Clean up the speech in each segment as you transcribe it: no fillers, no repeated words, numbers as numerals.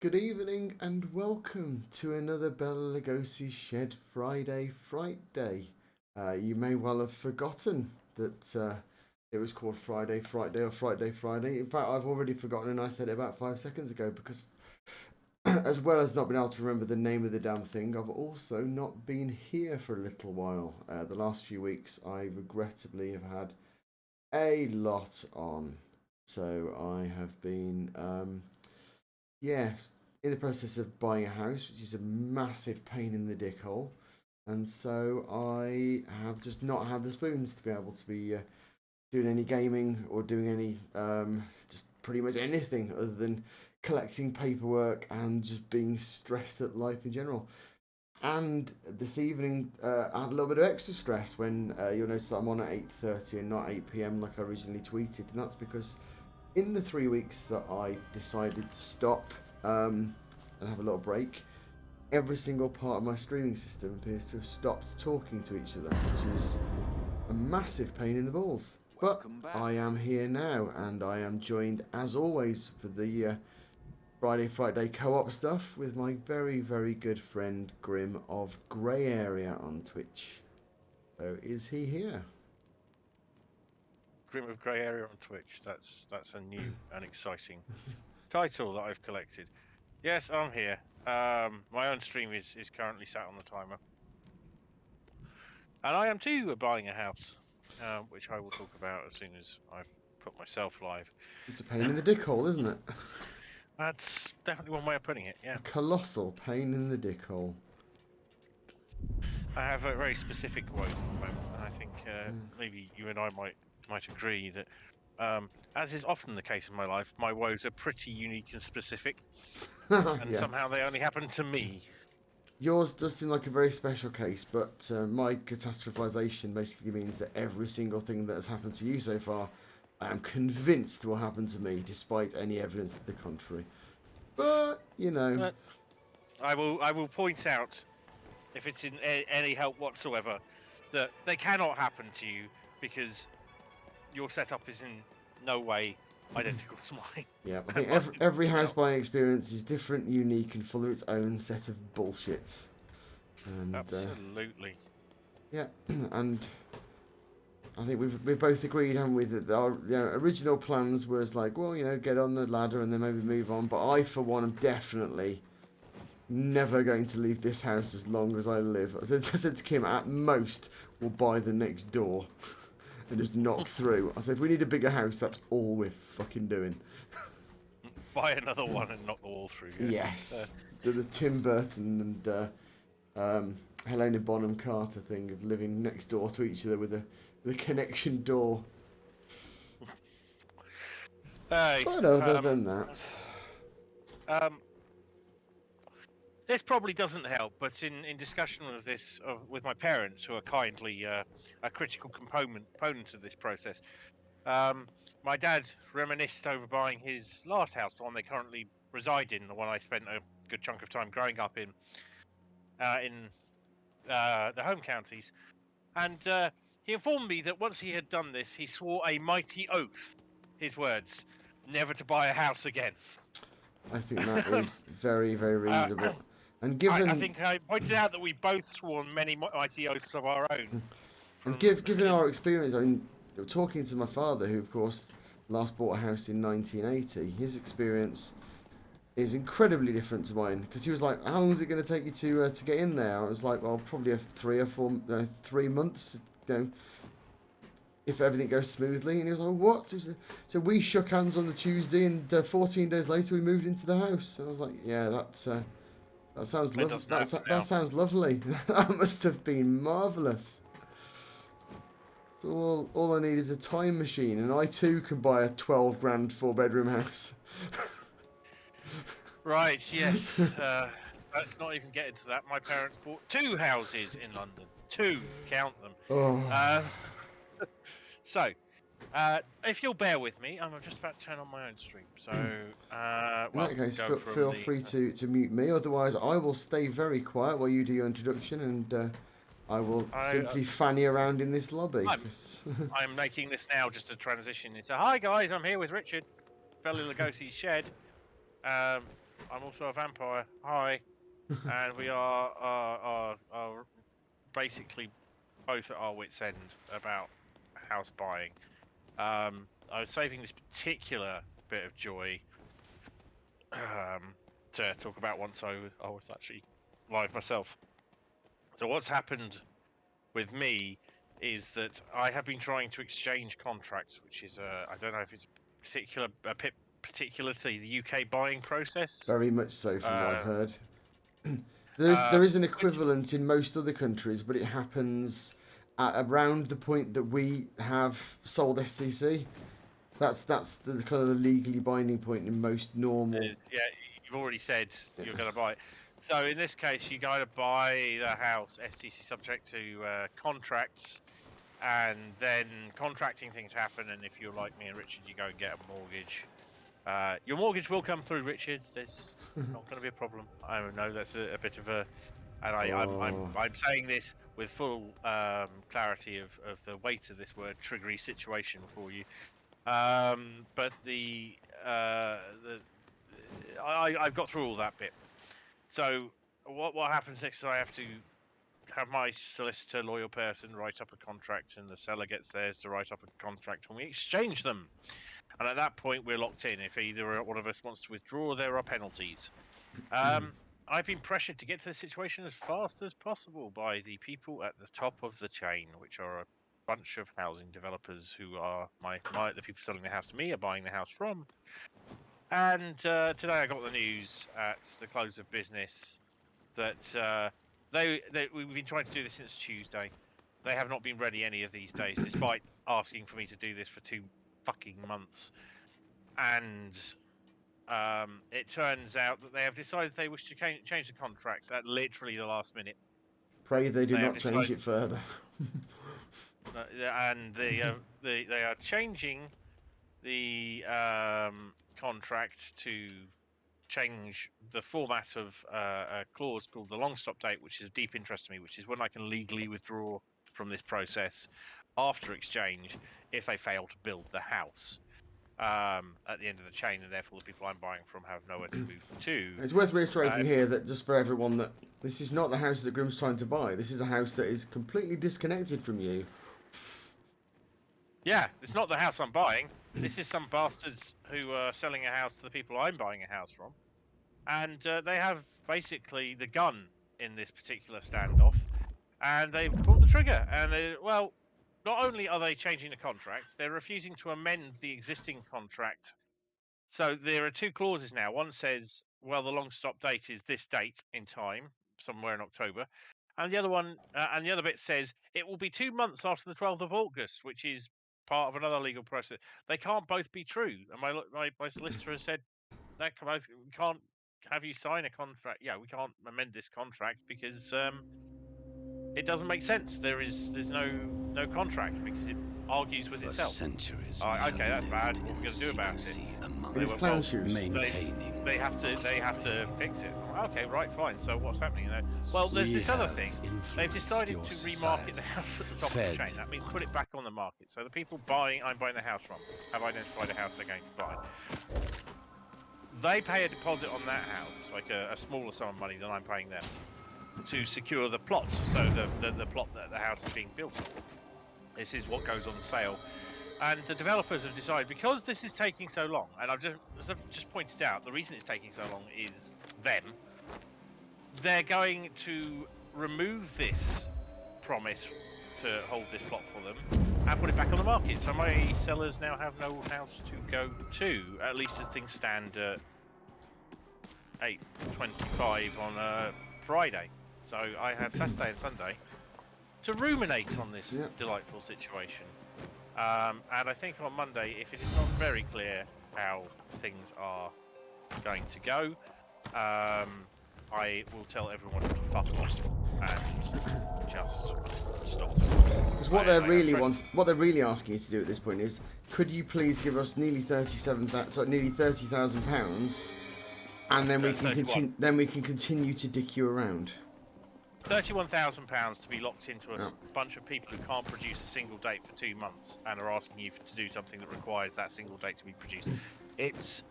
good evening, and welcome to another Bela Lugosi's Shed Friday Fright Day. You may well have forgotten that it was called Friday Fright Day or Friday Friday. In fact, I've already forgotten, and I said it about 5 seconds ago because, as well as not being able to remember the name of the damn thing, I've also not been here for a little while. The last few weeks, I regrettably have had a lot on. So I have been, in the process of buying a house, which is a massive pain in the dick hole. And so I have just not had the spoons to be able to be doing any gaming or doing any, just pretty much anything other than collecting paperwork and just being stressed at life in general. And this evening, I had a little bit of extra stress when you'll notice that I'm on at 8:30 and not 8 p.m. like I originally tweeted. And that's because in the 3 weeks that I decided to stop and have a little break, every single part of my streaming system appears to have stopped talking to each other, which is a massive pain in the balls. But I am here now, and I am joined, as always, for the Friday Fright Day co-op stuff with my very, very good friend Grim of Grey Area on Twitch. So is he here? Grim of Grey Area on Twitch. That's a new and exciting title that I've collected. Yes, I'm here. My own stream is currently sat on the timer, and I am too buying a house, which I will talk about as soon as I've put myself live. It's a pain in the dick hole, isn't it? That's definitely one way of putting it. Yeah, A colossal pain in the dick hole. I have a very specific woes at the moment, and I think maybe you and I might agree that. As is often the case in my life, my woes are pretty unique and specific, and Yes. somehow they only happen to me. Yours does seem like a very special case, but my catastrophization basically means that every single thing that has happened to you so far, I am convinced will happen to me, despite any evidence to the contrary. But, you know. But I will point out, if it's in any help whatsoever, that they cannot happen to you because your setup is in no way identical to mine. Yeah, I think every house buying experience is different, unique, and full of its own set of bullshits. And, absolutely. Yeah, and I think we've both agreed, haven't we, that our original plans was like, well, get on the ladder and then maybe move on. But I, for one, am definitely never going to leave this house as long as I live. I said to Kim, at most, we'll buy the next door and just knock through. I said, if we need a bigger house, that's all we're fucking doing. Buy another one and knock the wall through. Yes. The Tim Burton and Helena Bonham Carter thing of living next door to each other with a connection door. Hey, but other than that... this probably doesn't help, but in discussion of this with my parents, who are kindly a critical component of this process, my dad reminisced over buying his last house, the one they currently reside in, the one I spent a good chunk of time growing up in the home counties, and he informed me that once he had done this, he swore a mighty oath, his words, never to buy a house again. I think that is very, very reasonable. And given, I think I pointed out that we both sworn many mighty oaths of our own. And given our experience, I mean, talking to my father, who of course last bought a house in 1980, his experience is incredibly different to mine, because he was like, "How long is it going to take you to get in there?" I was like, "Well, probably 3 months, if everything goes smoothly." And he was like, "What?" So we shook hands on the Tuesday, and 14 days later we moved into the house. And I was like, "Yeah, that sounds lovely. That sounds lovely. That must have been marvelous." So all I need is a time machine, and I too can buy a 12 grand 4-bedroom house. Right, yes. Let's not even get into that. My parents bought 2 houses in London. 2, count them. Oh. So, if you'll bear with me, I'm just about to turn on my own stream. So, in that case, feel free to mute me. Otherwise, I will stay very quiet while you do your introduction, and I will simply fanny around in this lobby. I'm making this now just to transition into, hi guys, I'm here with Richard, Bela Lugosi's Shed. I'm also a vampire. Hi. And we are basically both at our wits' end about house buying. I was saving this particular bit of joy to talk about once I was actually live myself. So what's happened with me is that I have been trying to exchange contracts, which is I don't know if it's particular to the UK buying process. Very much so, from what I've heard. Uh, there is an which equivalent in most other countries, but it happens at around the point that we have sold SCC. That's the kind of the legally binding point in most normal. yeah, you've already said you're going to buy it. So in this case, you got to buy the house STC subject to contracts, and then contracting things happen. And if you're like me and Richard, you go and get a mortgage. Your mortgage will come through, Richard. There's not going to be a problem. I know that's a bit of a, and I'm saying this with full clarity of the weight of this word triggery situation for you. But I've got through all that bit. So what happens next is I have to have my solicitor, loyal person, write up a contract, and the seller gets theirs to write up a contract, and we exchange them. And at that point, we're locked in. If either one of us wants to withdraw, there are penalties. I've been pressured to get to the situation as fast as possible by the people at the top of the chain, which are a bunch of housing developers who are the people selling the house to me are buying the house from. And today I got the news at the close of business that we've been trying to do this since Tuesday. They have not been ready any of these days, despite asking for me to do this for 2 fucking months. And it turns out that they have decided they wish to change the contracts at literally the last minute. Pray they do not change it further. And they are changing the contract to change the format of a clause called the long stop date, which is of deep interest to me, which is when I can legally withdraw from this process after exchange if they fail to build the house at the end of the chain, and therefore the people I'm buying from have nowhere to move to. It's worth reiterating here that just for everyone that this is not the house that Grimm's trying to buy. This is a house that is completely disconnected from you. Yeah, it's not the house I'm buying. This is some bastards who are selling a house to the people I'm buying a house from. And they have basically the gun in this particular standoff. And they pulled the trigger. And not only are they changing the contract, they're refusing to amend the existing contract. So there are 2 clauses now. One says, well, the long stop date is this date in time, somewhere in October. And the other one, and the other bit says it will be 2 months after the 12th of August, which is part of another legal process. They can't both be true. And my solicitor has said that we can't have you sign a contract. Yeah, we can't amend this contract because it doesn't make sense. There's no contract because it argues with itself. Centuries. Okay, that's bad. What are we going to do about it? It is clown shoes. They have to fix it. Okay, right, fine. So what's happening? Well, there's this other thing. They've decided to remarket the house at the top of the chain. That means put it back on the market. So the people I'm buying the house from have identified a house they're going to buy. They pay a deposit on that house, like a smaller sum of money than I'm paying them, to secure the plot. So the plot that the house is being built on. This is what goes on sale. And the developers have decided, because this is taking so long, and as I've just pointed out, the reason it's taking so long is them. They're going to remove this promise to hold this plot for them and put it back on the market. So my sellers now have no house to go to, at least as things stand at 8:25 on a Friday. So I have Saturday and Sunday to ruminate on this delightful situation. And I think on Monday, if it is not very clear how things are going to go, I will tell everyone to fuck off and just stop. Because what they're really asking you to do at this point is, could you please give us nearly £30,000, and then we can continue. Then we can continue to dick you around. £31,000 to be locked into a bunch of people who can't produce a single date for 2 months and are asking you to do something that requires that single date to be produced. It's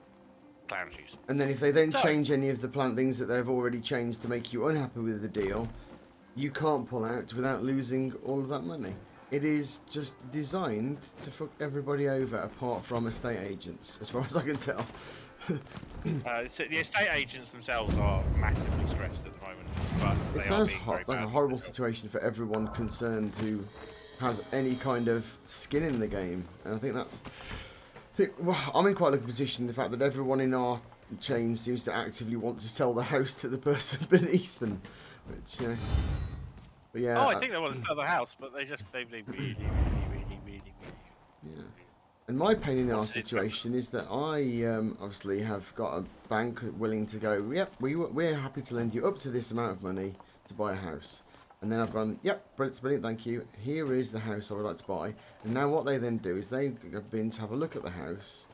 clown shoes. And then if they then So- change any of the things that they've already changed to make you unhappy with the deal, you can't pull out without losing all of that money. It is just designed to fuck everybody over, apart from estate agents, as far as I can tell. So the estate agents themselves are massively stressed at the moment, but It they are sounds being very like a bad. horrible situation for everyone concerned who has any kind of skin in the game, and I think that's. Well, I'm in quite a lucky position in the fact that everyone in our chain seems to actively want to sell the house to the person beneath them, which. But yeah. Oh, I think they want to sell the house, but they really. Yeah. And my pain in the arse situation is that I obviously have got a bank willing to go, yep, we're happy to lend you up to this amount of money to buy a house. And then I've gone, yep, brilliant, thank you. Here is the house I would like to buy. And now what they then do is they have been to have a look at the house.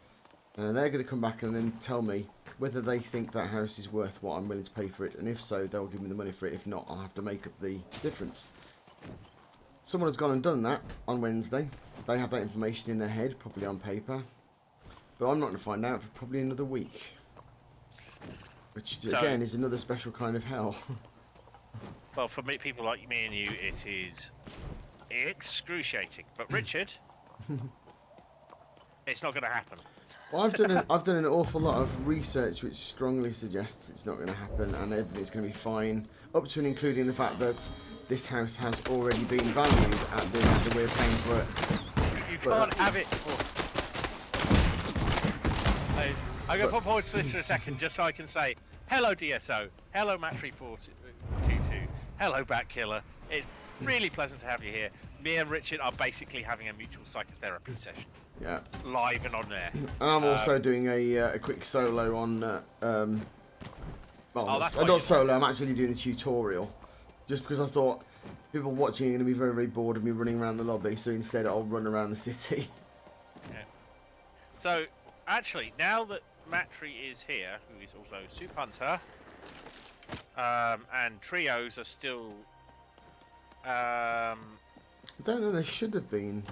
And they're going to come back and then tell me whether they think that house is worth what I'm willing to pay for it. And if so, they'll give me the money for it. If not, I'll have to make up the difference. Someone has gone and done that on Wednesday. They have that information in their head, probably on paper. But I'm not going to find out for probably another week. Which, again, is another special kind of hell. Well, for people like me and you, it is excruciating. But Richard, it's not going to happen. Well, I've done an awful lot of research which strongly suggests it's not going to happen and everything's going to be fine, up to and including the fact that this house has already been valued at the amount that we're paying for it. You can't have it. I'm going to put pause to this for a second, just so I can say, hello DSO, hello Match3422, hello Batkiller. It's really pleasant to have you here. Me and Richard are basically having a mutual psychotherapy session. Yeah. Live and on there. And I'm also doing a quick solo on. Not solo. I'm actually doing a tutorial, just because I thought people watching are going to be very, very bored of me running around the lobby. So instead, I'll run around the city. Yeah. So actually, now that Matri is here, who is also Soup Hunter, and trios are still. I don't know. They should have been.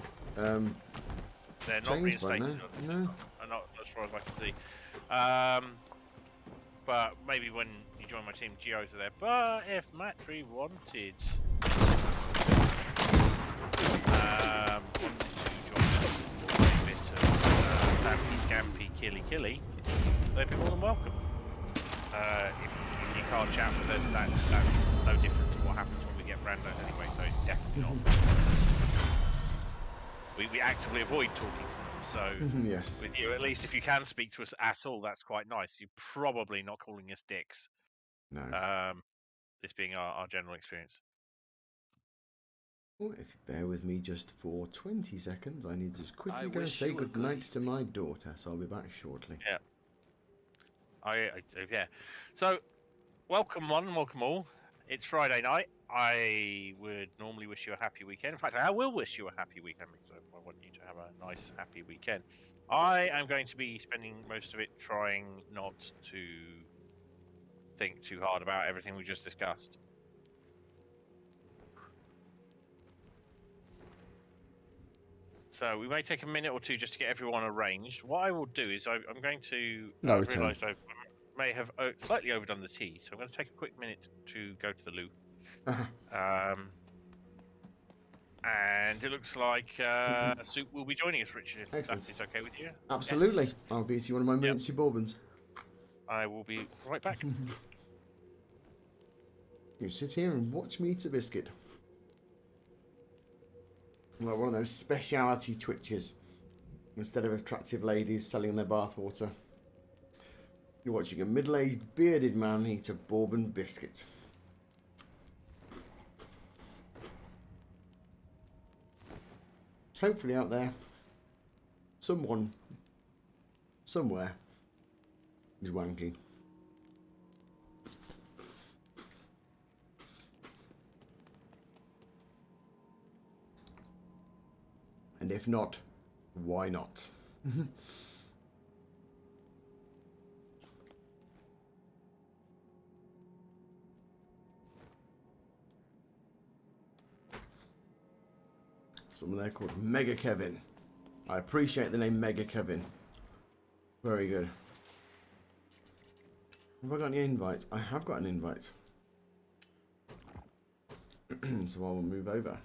They're not reinstated. No. Not as far as I can see. But maybe when you join my team, Geos are there. But if Matri wanted to join a bit of Stampy, Scampy, Killy, they'd be more than welcome. If you can't chat with us, that's no different to what happens when we get randos anyway, so it's definitely not. We actively avoid talking to them, so yes. with you, at least if you can speak to us at all, that's quite nice. You're probably not calling us dicks. No. This being our general experience. Well, if you bear with me just for 20 seconds, I need to just quickly go and say good night to my daughter, so I'll be back shortly. Yeah. Yeah. So, welcome one and welcome all. It's Friday night. I would normally wish you a happy weekend. In fact, I will wish you a happy weekend because I want you to have a nice, happy weekend. I am going to be spending most of it trying not to think too hard about everything we just discussed. So we may take a minute or two just to get everyone arranged. What I will do is I'm going to realised I may have slightly overdone the tea, so I'm going to take a quick minute to go to the loo. And it looks like Soup will be joining us, Richard, if that is okay with you. Absolutely. Yes. I'll be to one of my emergency bourbons. I will be right back. You sit here and watch me eat a biscuit. Like one of those speciality twitches. Instead of attractive ladies selling their bathwater, you're watching a middle-aged bearded man eat a bourbon biscuit. Hopefully out there, someone, somewhere, is wanking. And if not, why not? Someone there called Mega Kevin. I appreciate the name Mega Kevin. Very good. Have I got any invites? I have got an invite. So I will move over.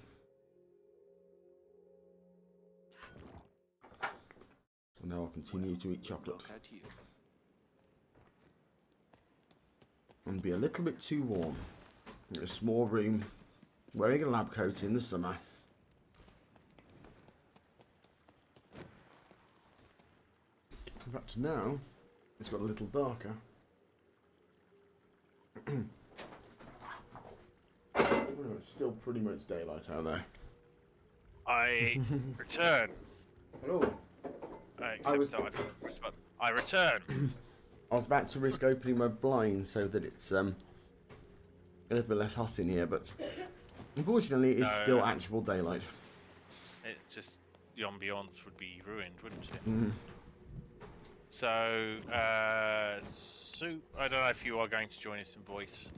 And now I'll continue to eat chocolate. And be a little bit too warm. In a small room, wearing a lab coat in the summer. In fact, now it's got a little darker. Oh, it's still pretty much daylight out there. I return. Hello. I return. I was about to risk opening my blind so that it's a little bit less hot in here, but unfortunately it's still actual daylight. It's just the ambiance would be ruined, wouldn't it? Mm. So, I don't know if you are going to join us in voice.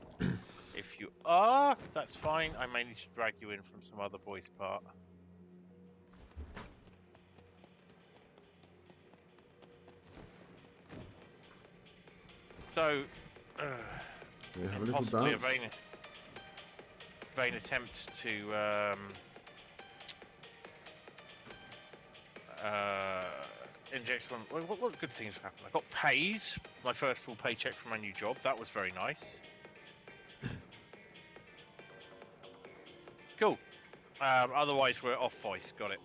If you are, that's fine. I may need to drag you in from some other voice part. So, Have a little possibly dance. a vain attempt to inject some. What good things have happened? I got paid my first full paycheck from my new job. That was very nice. Cool. Otherwise, we're off voice. Got it.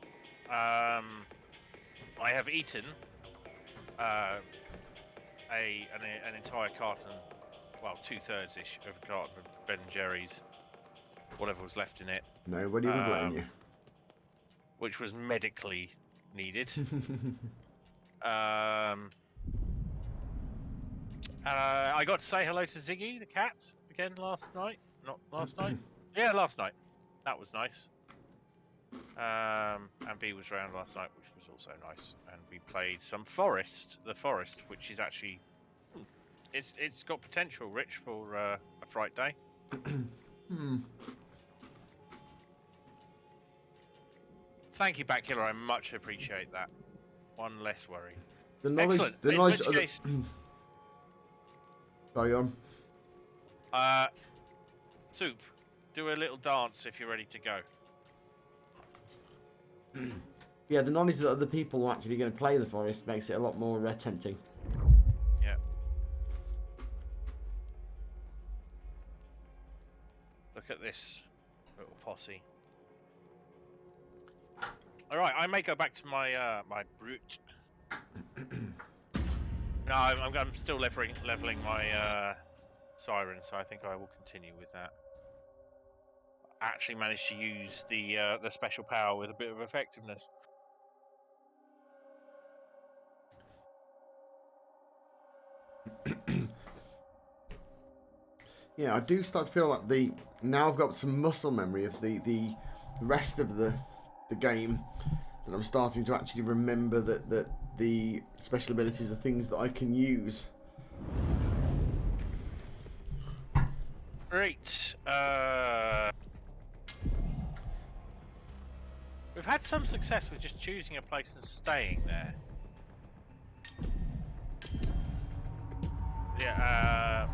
I have eaten an entire carton, well, 2/3 ish of a carton of Ben and Jerry's, whatever was left in it. Nobody would blame you. Which was medically needed. I got to say hello to Ziggy, the cat, again last night. Not last night? Yeah, last night. That was nice. And B was around last night, which was also nice. And we played some The Forest, which is actually... It's got potential, Rich, for a fright day. Thank you, Backkiller. I much appreciate that. One less worry. The knowledge, Excellent. the knowledge In which case... Carry on. Soup, do a little dance if you're ready to go. Yeah, the knowledge that other people are actually going to play the forest makes it a lot more tempting. Yeah. Look at this little posse. All right, I may go back to my my brute. No, I'm still leveling my siren, so I think I will continue with that. I actually managed to use the special power with a bit of effectiveness. Yeah, I do start to feel like now I've got some muscle memory of the rest of the game, that I'm starting to actually remember that the special abilities are things that I can use. Great. We've had some success with just choosing a place and staying there. Yeah,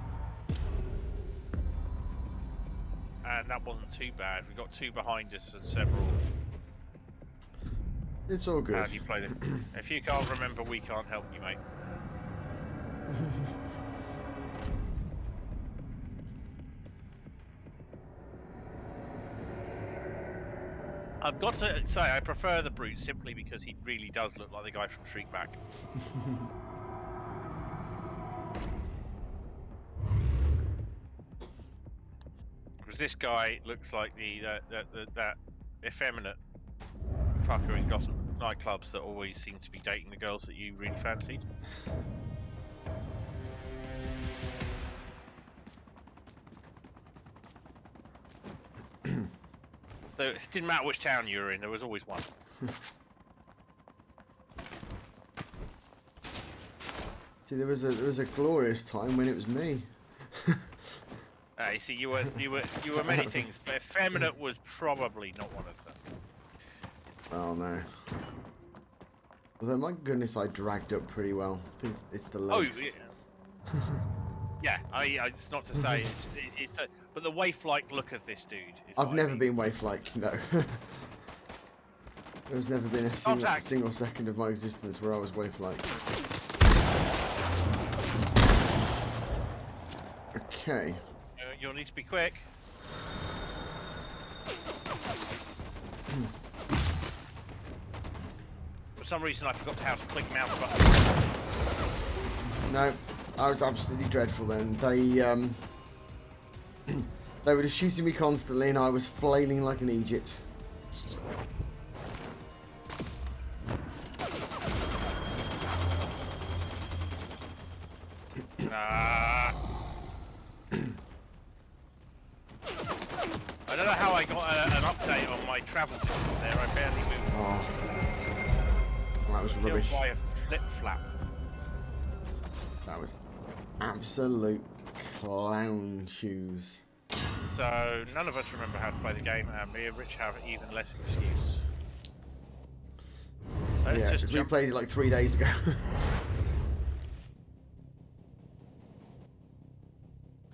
and that wasn't too bad. We got two behind us and several. It's all good. How do you play it? If you can't remember, we can't help you, mate. I've got to say, I prefer the brute simply because he really does look like the guy from Shriekback. Because this guy looks like that effeminate fucker in gossip nightclubs that always seem to be dating the girls that you really fancied. So it didn't matter which town you were in, there was always one. See, there was a glorious time when it was me. You see, you were many things, but effeminate was probably not one of them. Oh no. Although my goodness, I dragged up pretty well. It's the legs. Oh yeah. Yeah, it's not to say but the waif-like look of this dude. Is I've what I never mean. been waif-like, no. There's never been a single second of my existence where I was waif-like. Okay. You'll need to be quick. For some reason, I forgot how to click mouse button. No, I was absolutely dreadful then. They were just shooting me constantly and I was flailing like an Egypt. I don't know how I got an update on my travel distance there. I barely moved. Oh, that was rubbish. By a flip-flap. That was absolute clown shoes. So none of us remember how to play the game, and me and Rich have even less excuse. Let's Yeah, just because we played it like 3 days ago.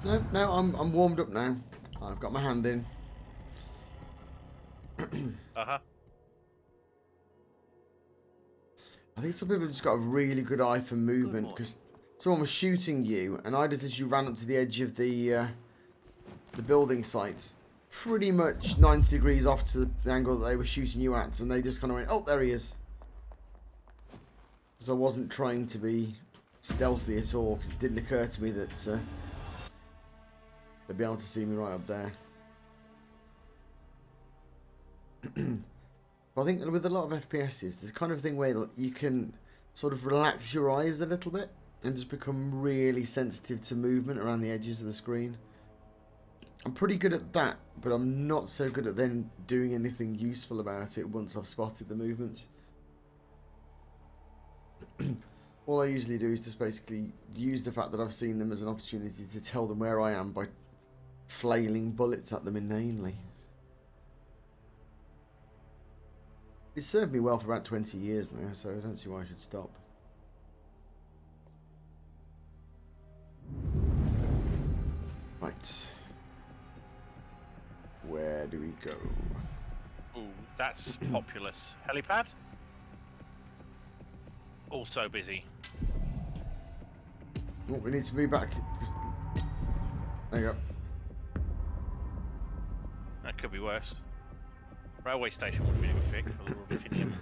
No, I'm warmed up now. I've got my hand in. Uh-huh. I think some people have just got a really good eye for movement because someone was shooting you and I just literally ran up to the edge of the building sites, pretty much 90 degrees off to the angle that they were shooting you at, and they just kind of went, oh, there he is. Because I wasn't trying to be stealthy at all, because it didn't occur to me that they'd be able to see me right up there. I think with a lot of FPSs, there's kind of thing where you can sort of relax your eyes a little bit and just become really sensitive to movement around the edges of the screen. I'm pretty good at that, but I'm not so good at then doing anything useful about it once I've spotted the movements. All I usually do is just basically use the fact that I've seen them as an opportunity to tell them where I am by flailing bullets at them inanely. It's served me well for about 20 years now, so I don't see why I should stop. Right. Where do we go? Ooh, that's populous. Helipad? Also busy. Oh, we need to be back. There you go. That could be worse. Railway station would be a good pick for a little ruthenium.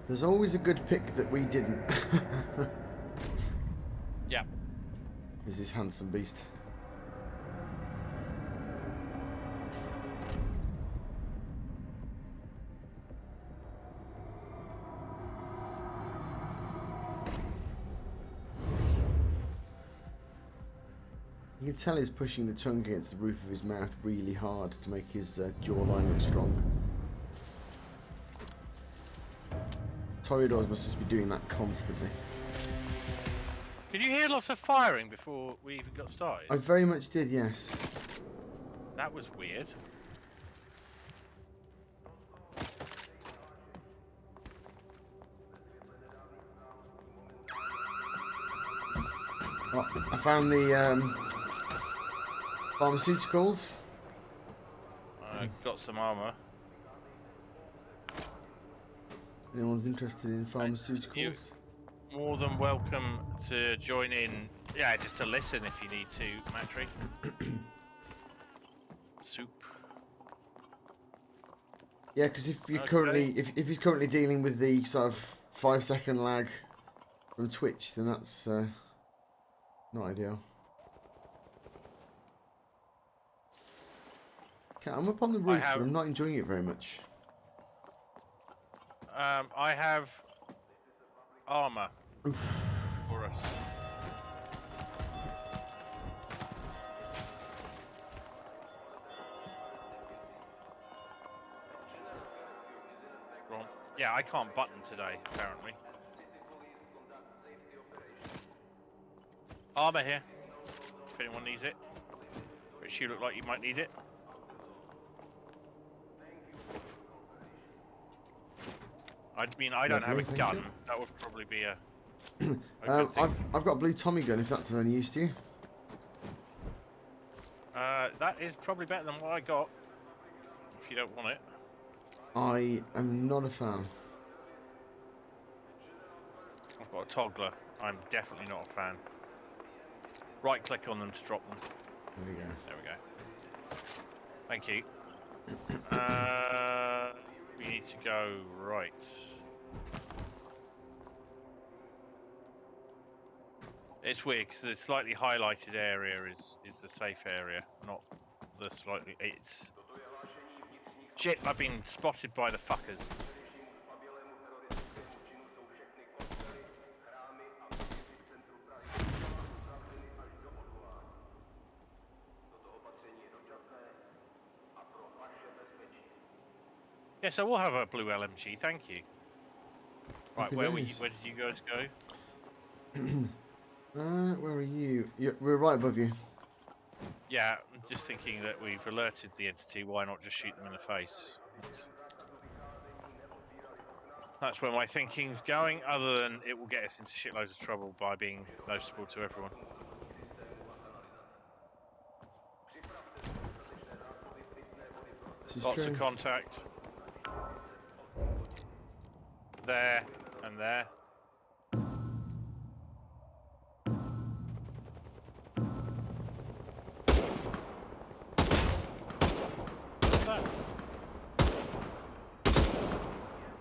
There's always a good pick that we didn't. Yeah. Who's this handsome beast? You can tell he's pushing the tongue against the roof of his mouth really hard to make his jawline look strong. Toreadors must just be doing that constantly. Did you hear lots of firing before we even got started? I very much did, yes. That was weird. Oh, I found the pharmaceuticals. I got some armor. Anyone's interested in pharmaceuticals? More than welcome to join in. Yeah, just to listen if you need to, Matry. Soup. Yeah, because if you're Okay. currently if he's currently dealing with the sort of 5-second lag from Twitch, then that's not ideal. Okay, I'm up on the roof, and I'm not enjoying it very much. I have armor for us. Wrong. Yeah, I can't button today, apparently. Armor here, if anyone needs it. Which you look like you might need it. I mean, I don't have a Lovely, thank gun. you. That would probably be a I've got a blue Tommy gun if that's of any use to you. That is probably better than what I got. If you don't want it. I am not a fan. I've got a toggler. I'm definitely not a fan. Right click on them to drop them. There we go. There we go. Thank you. We need to go right. It's weird because the slightly highlighted area is the safe area, not the slightly. It's shit. I've been spotted by the fuckers. Yes, I will have a blue LMG. Thank you. Right, where did you guys go? Where are you? We're right above you. Yeah, I'm just thinking that we've alerted the entity. Why not just shoot them in the face? That's where my thinking's going. Other than it will get us into shitloads of trouble by being noticeable to everyone. Lots of contact. There and there.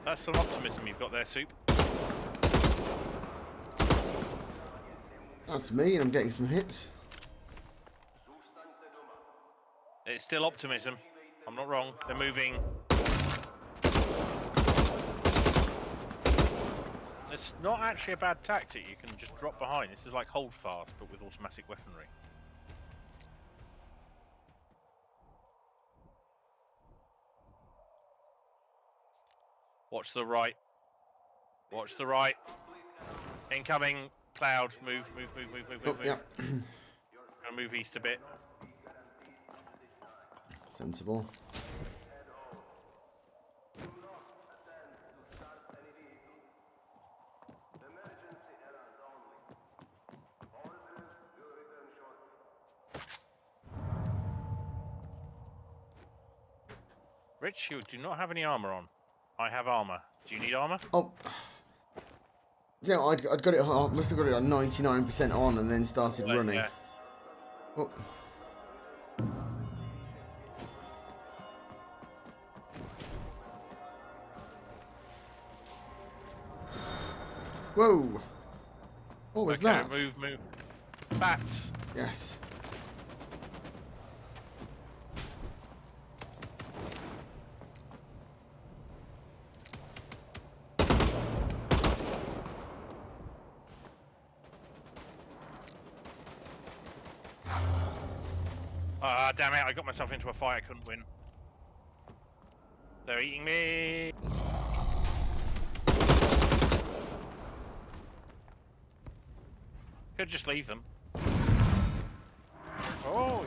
That's some optimism you've got there, Soup. That's me, and I'm getting some hits. It's still optimism. I'm not wrong. They're moving. It's not actually a bad tactic. You can just drop behind. This is like hold fast, but with automatic weaponry. Watch the right. Watch the right. Incoming cloud. Move. Yeah. Gonna move east a bit. Sensible. Rich, you do not have any armor on. I have armor. Do you need armor? Oh. Yeah, I'd got it. I must have got it at 99% on, and then started running. Yeah. Oh. Whoa! What was that? Move. Bats. Yes. Ah, damn it, I got myself into a fight I couldn't win. They're eating me. Could just leave them. Oh.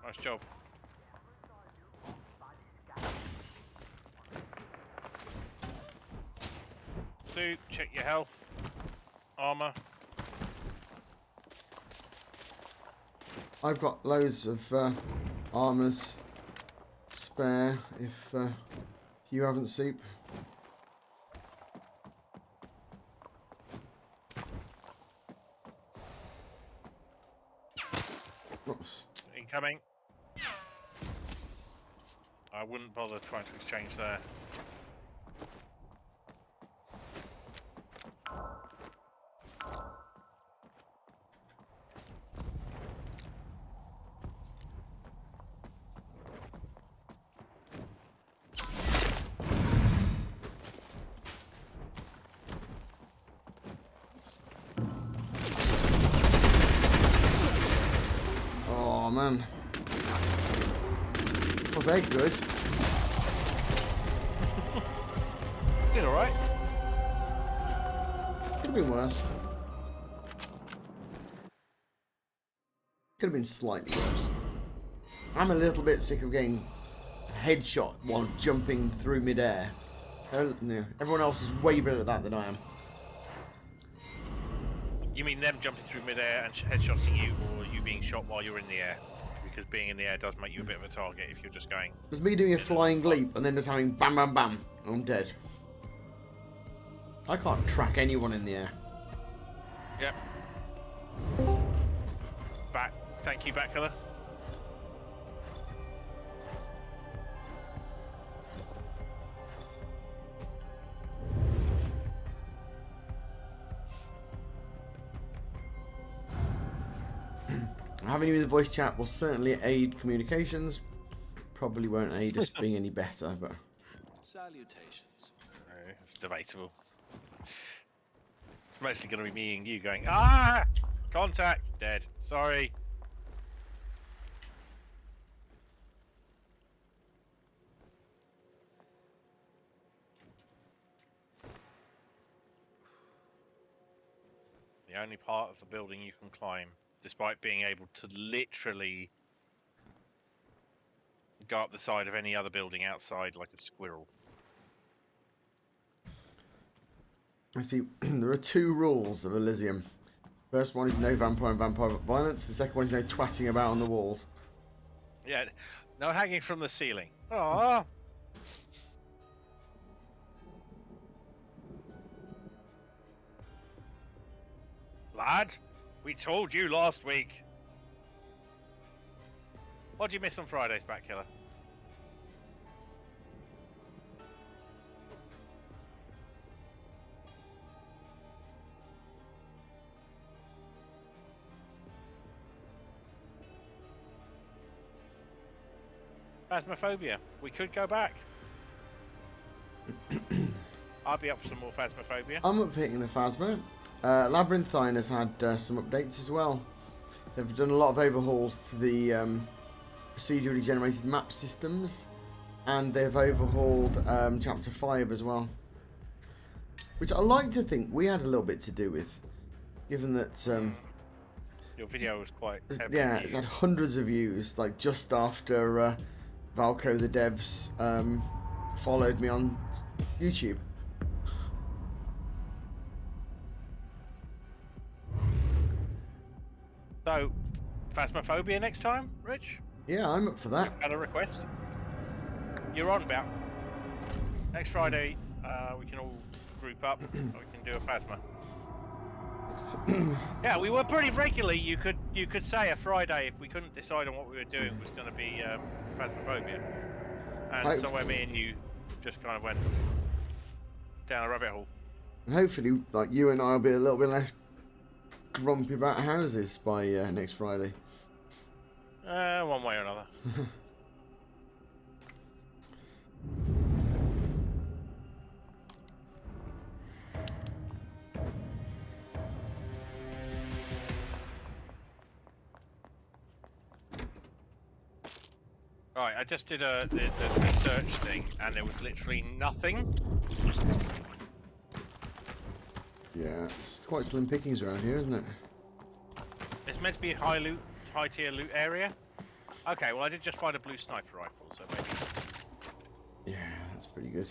Nice job. Suit, check your health. Armor. I've got loads of armors spare if you haven't, Soup. Oops. Incoming. I wouldn't bother trying to exchange there. man. Well, they're good. Did alright. Could have been worse. Could have been slightly worse. I'm a little bit sick of getting headshot while jumping through midair. Everyone else is way better at that than I am. You mean them jumping through midair and headshotting you, or you being shot while you're in the air? Because being in the air does make you a bit of a target if you're just going... It's me doing a flying leap and then just having bam, bam, bam. I'm dead. I can't track anyone in the air. Yep. Back. Thank you, Backcolor. Having you in the voice chat will certainly aid communications. Probably won't aid us being any better, but... Salutations. It's debatable. It's mostly going to be me and you going, ah! Contact! Dead. Sorry. The only part of the building you can climb, despite being able to literally go up the side of any other building outside like a squirrel. I see. There are two rules of Elysium. First one is no vampire and vampire violence. The second one is no twatting about on the walls. Yeah, no hanging from the ceiling. Aww. Lad, we told you last week. What did you miss on Fridays, Batkiller? Phasmophobia. We could go back. I'd be up for some more Phasmophobia. I'm up for hitting the Phasma. Labyrinthine has had some updates as well. They've done a lot of overhauls to the procedurally generated map systems, and they've overhauled Chapter 5 as well. Which I like to think we had a little bit to do with, given that... your video was quite heavy. Yeah, it's had hundreds of views, like just after Valco the devs followed me on YouTube. So, Phasmophobia next time, Rich? Yeah, I'm up for that. Had a request? You're on about. Next Friday, we can all group up and we can do a Phasma. Yeah, we were pretty regularly. You could say a Friday if we couldn't decide on what we were doing was going to be Phasmophobia, and somewhere me and you just kind of went down a rabbit hole. And hopefully, like, you and I will be a little bit less grumpy about houses by next Friday. One way or another. Right, I just did the search thing, and there was literally nothing. Yeah, it's quite slim pickings around here, isn't it? It's meant to be a high tier loot area. Okay, well I did just find a blue sniper rifle, so maybe. Yeah, that's pretty good.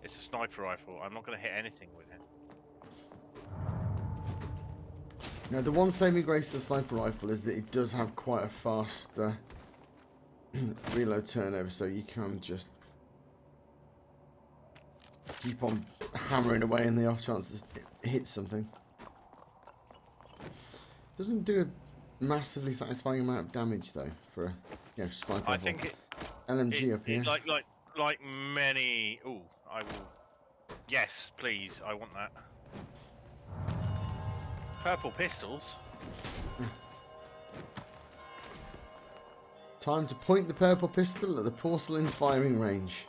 It's a sniper rifle. I'm not going to hit anything with it. Now, the one saving grace of the sniper rifle is that it does have quite a fast reload turnover, so you can just keep on hammering away in the off chance that it hits something. Doesn't do a massively satisfying amount of damage though for a sniper rifle. I think it LMG up here. Like many. Ooh, I will. Yes, please. I want that. Purple pistols. Time to point the purple pistol at the porcelain firing range.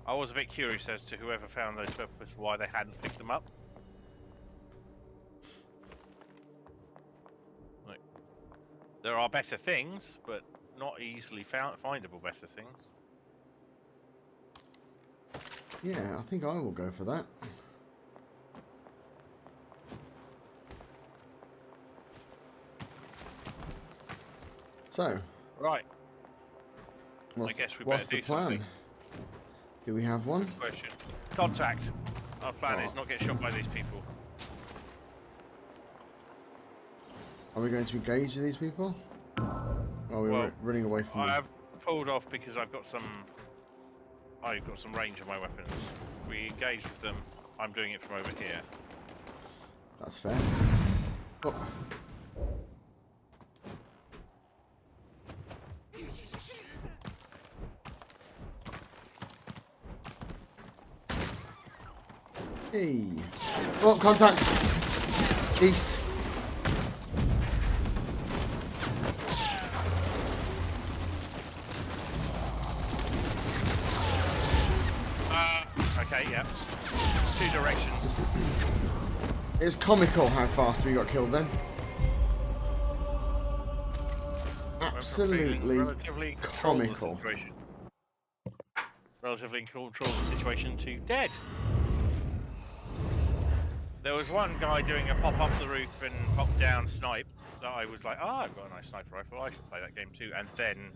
I was a bit curious as to whoever found those purple pistols, why they hadn't picked them up. There are better things, but not easily findable better things. Yeah, I think I will go for that. So, Right. what's, I guess we what's better the do plan? something. Do we have one? Good question. Contact. Our plan is Oh. not get shot by these people. Are we going to engage with these people? Or are we Well, running away from them? I've pulled off because I've got some range of my weapons. We engage with them. I'm doing it from over here. That's fair. Oh. Hey. Oh, contact. East. Okay, yeah. Two directions. It's comical how fast we got killed then. Absolutely Relatively control the comical. situation. Relatively control the situation to dead. There was one guy doing a pop up the roof and pop down snipe that I was like, ah, I've got a nice sniper rifle. I should play that game too. And then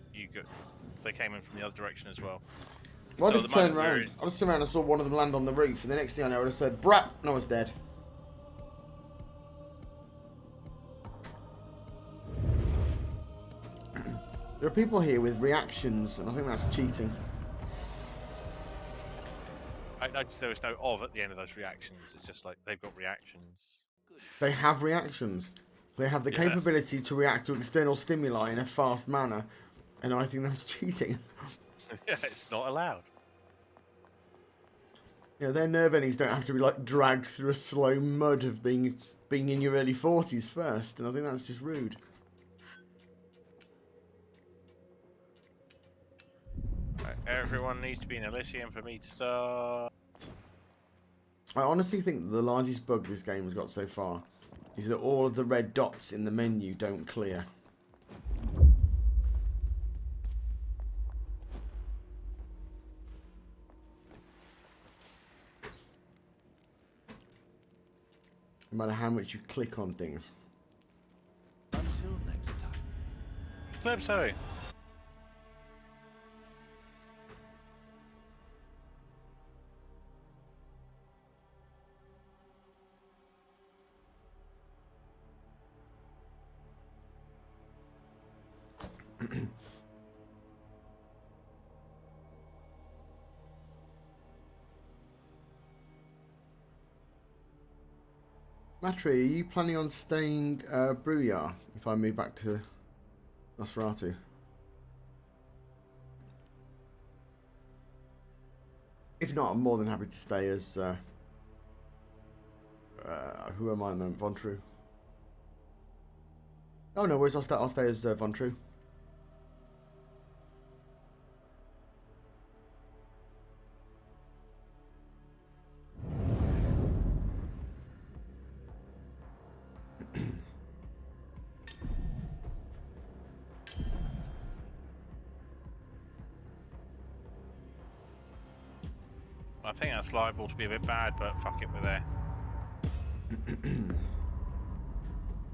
they came in from the other direction as well. Well, I So just the turned moment we were around. I just turned around and saw one of them land on the roof, and the next thing I know, I just said, "Brat!" and I was dead. There are people here with reactions, and I think that's cheating. I noticed there was no "of" at the end of those reactions. It's just like they've got reactions. They have reactions. They have the Yeah. capability to react to external stimuli in a fast manner, and I think that's cheating. Yeah, it's not allowed. You know, their nerve endings don't have to be like dragged through a slow mud of being in your early 40s first, and I think that's just rude. Right, everyone needs to be in Elysium for me to start. I honestly think the largest bug this game has got so far is that all of the red dots in the menu don't clear. No matter how much you click on things. Until next time. Flip so. Matri, are you planning on staying Bruyar if I move back to Nosferatu? If not, I'm more than happy to stay as who am I at the moment? Von True. Oh no, worries. I'll stay as Von True. I think that's liable to be a bit bad, but fuck it, we're there.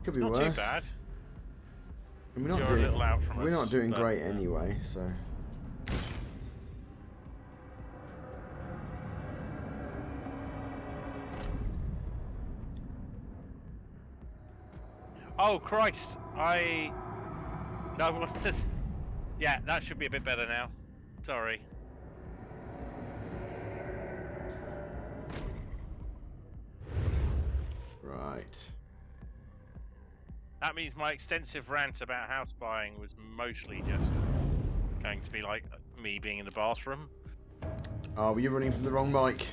Could be Not worse. too bad. And we're not You're a little out from us. We're not doing but, great anyway, so. Oh Christ! No, yeah, that should be a bit better now. Sorry. Right. That means my extensive rant about house buying was mostly just going to be like me being in the bathroom. Oh, were you running from the wrong mic?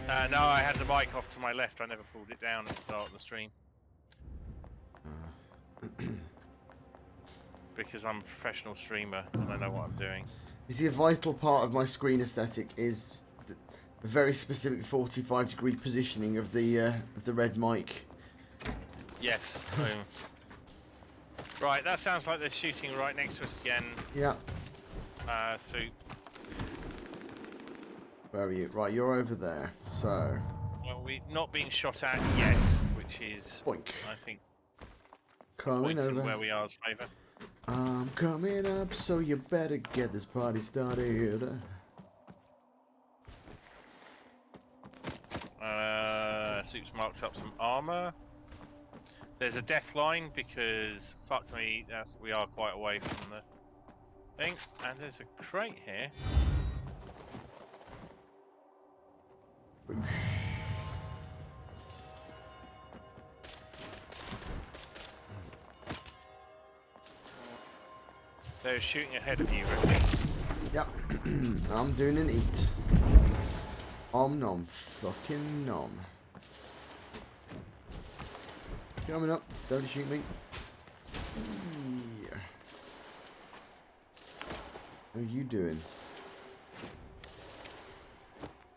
No, I had the mic off to my left. I never pulled it down at the start of the stream. Because I'm a professional streamer and I know what I'm doing. You see, a vital part of my screen aesthetic is the very specific 45-degree positioning of the red mic. Yes. Right, that sounds like they're shooting right next to us again. Yeah. So, Where are you? Right, you're over there. So. well, we're not being shot at yet, which is, Boink. I think, Coming point in over. where we are's favour. I'm coming up, so you better get this party started. Soup's marked up some armour. There's a death line because, fuck me, we are quite away from the thing. And there's a crate here. They're shooting ahead of you, Ripley. Yep. I'm doing an eat. Om nom. Fucking nom. Coming up. Don't shoot me. Yeah. How are you doing?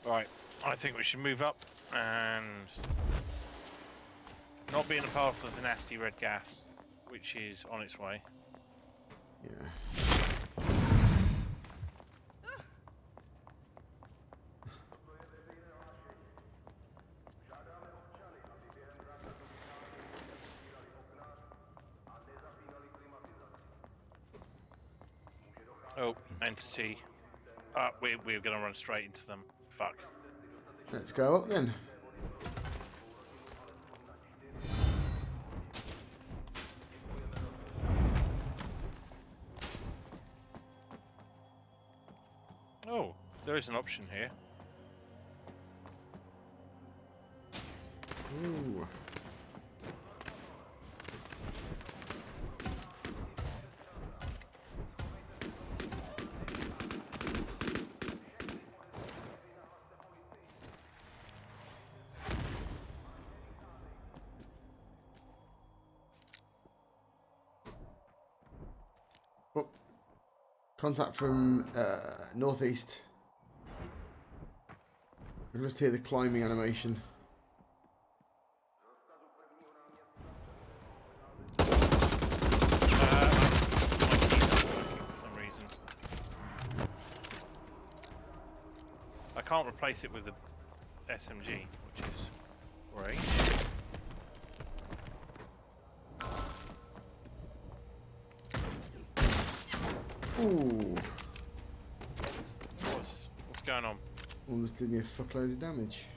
Right, I think we should move up and not be in the path of the nasty red gas, which is on its way. Yeah. Oh, entity. We're going to run straight into them. Fuck. Let's go up then. Oh, there is an option here. Ooh. Oh. Contact from northeast. I just hear the climbing animation. For some reason. I can't replace it with the SMG, which is great. Ooh. What's going on? Almost did me a fuckload of damage.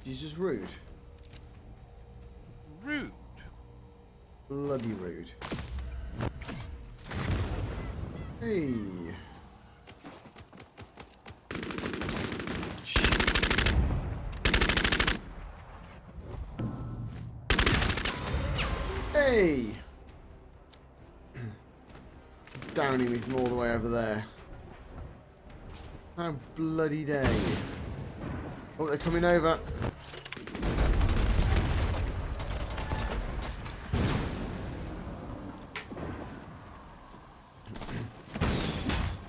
She's just rude. Rude. Bloody rude. Hey. Hey. Downing me from all the way over there. How bloody dare you. Oh, they're coming over.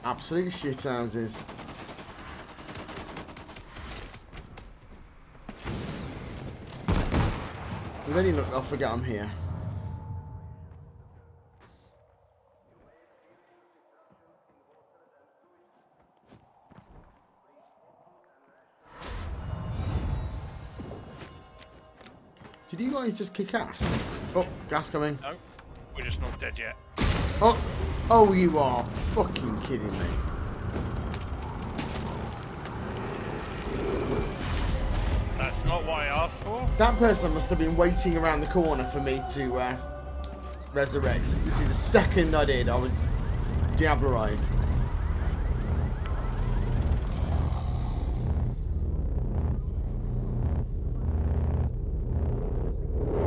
Absolute shithouses. With any luck, I'll forget I'm here. Did you guys just kick ass? Oh, gas coming. No, we're just not dead yet. Oh, oh, you are fucking kidding me. That's not what I asked for. That person must have been waiting around the corner for me to resurrect. You see, the second I did, I was diablerized.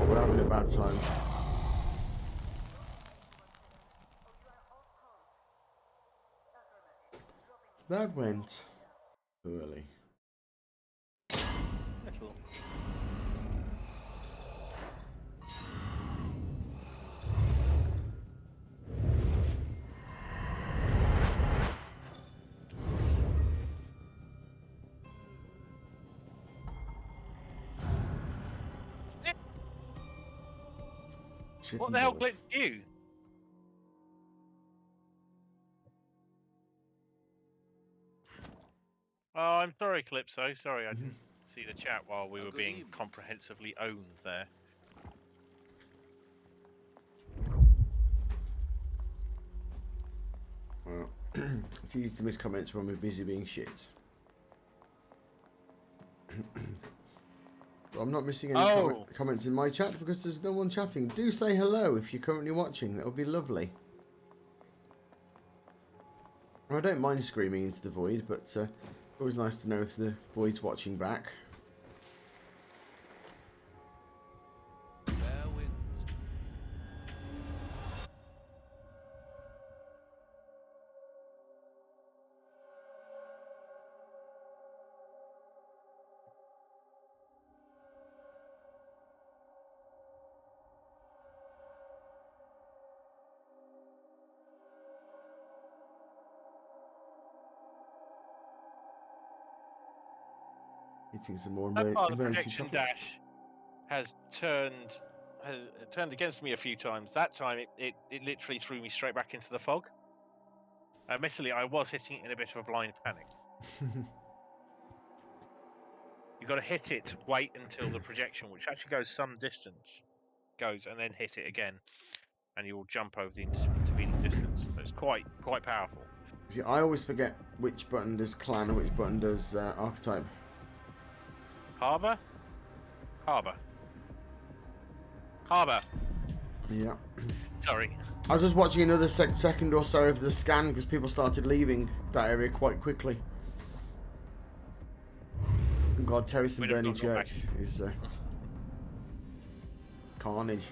We're having a bad time. That went early. Little. Shit What and the hell board. glitched you? Oh, I'm sorry, Calypso. Sorry, I didn't see the chat while we were Good being evening. comprehensively owned there. Well, it's easy to miss comments when we're busy being shit. I'm not missing any comments in my chat because there's no one chatting. Do say hello if you're currently watching. That would be lovely. I don't mind screaming into the void, but it's always nice to know if the void's watching back. Fair winds. Eating some more That part of the emergency projection chocolate. dash has turned against me a few times. That time, it literally threw me straight back into the fog. Admittedly, I was hitting it in a bit of a blind panic. You've got to hit it, wait until the projection, which actually goes some distance, goes, and then hit it again, and you'll jump over the intervening distance. So it's quite powerful. See, I always forget which button does clan and which button does archetype. Harbour? Harbour. Harbour. Yeah. Sorry. I was just watching another second or so of the scan because people started leaving that area quite quickly. God, Terrace and We'd have Burning not gone back. Church is carnage.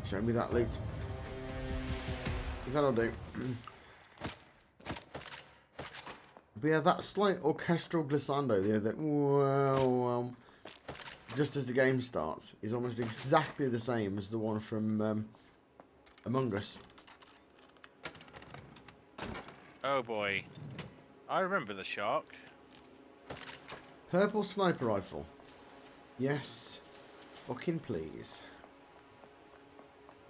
Show me that loot. That'll do. But yeah, that slight orchestral glissando there, that well, just as the game starts, is almost exactly the same as the one from Among Us. Oh boy. I remember the shark. Purple sniper rifle. Yes. Fucking please.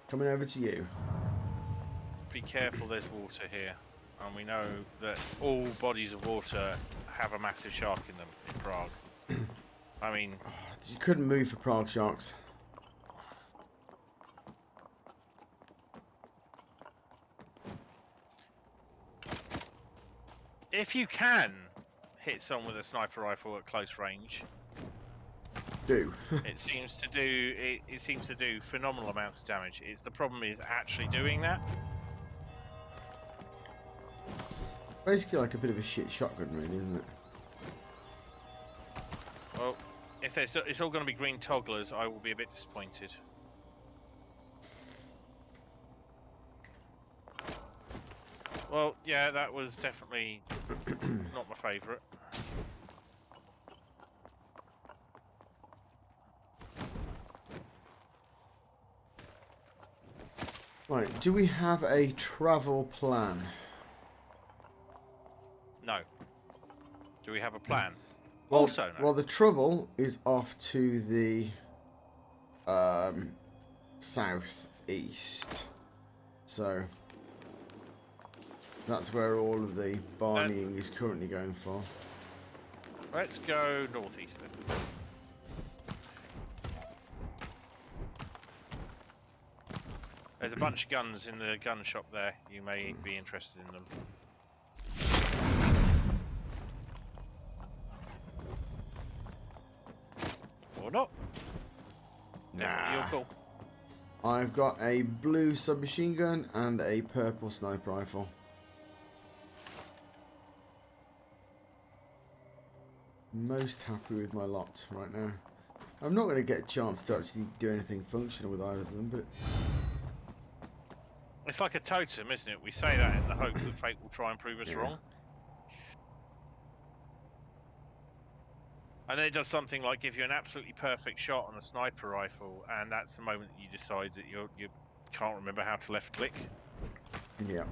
Coming over to you. Be careful, there's water here. And we know that all bodies of water have a massive shark in them in Prague. I mean... You couldn't move for Prague sharks. If you can hit someone with a sniper rifle at close range, Do. it seems to do it seems to do phenomenal amounts of damage. The problem is actually doing that. Basically like a bit of a shit shotgun, really, isn't it? Well, if it's all going to be green togglers, I will be a bit disappointed. Well, yeah, that was definitely not my favourite. Right, do we have a travel plan? No. Do we have a plan? Well, Also, no. well, the trouble is off to the southeast. So that's where all of the barneying is currently going for. Let's go northeast then. There's a bunch of guns in the gun shop there. You may be interested in them. Or not. Nah. You're cool. I've got a blue submachine gun and a purple sniper rifle. Most happy with my lot right now. I'm not going to get a chance to actually do anything functional with either of them, but It's like a totem, isn't it? We say that in the hope that fate will try and prove us Yeah. wrong. And then it does something like give you an absolutely perfect shot on a sniper rifle, and that's the moment that you decide that you can't remember how to left click. yeah.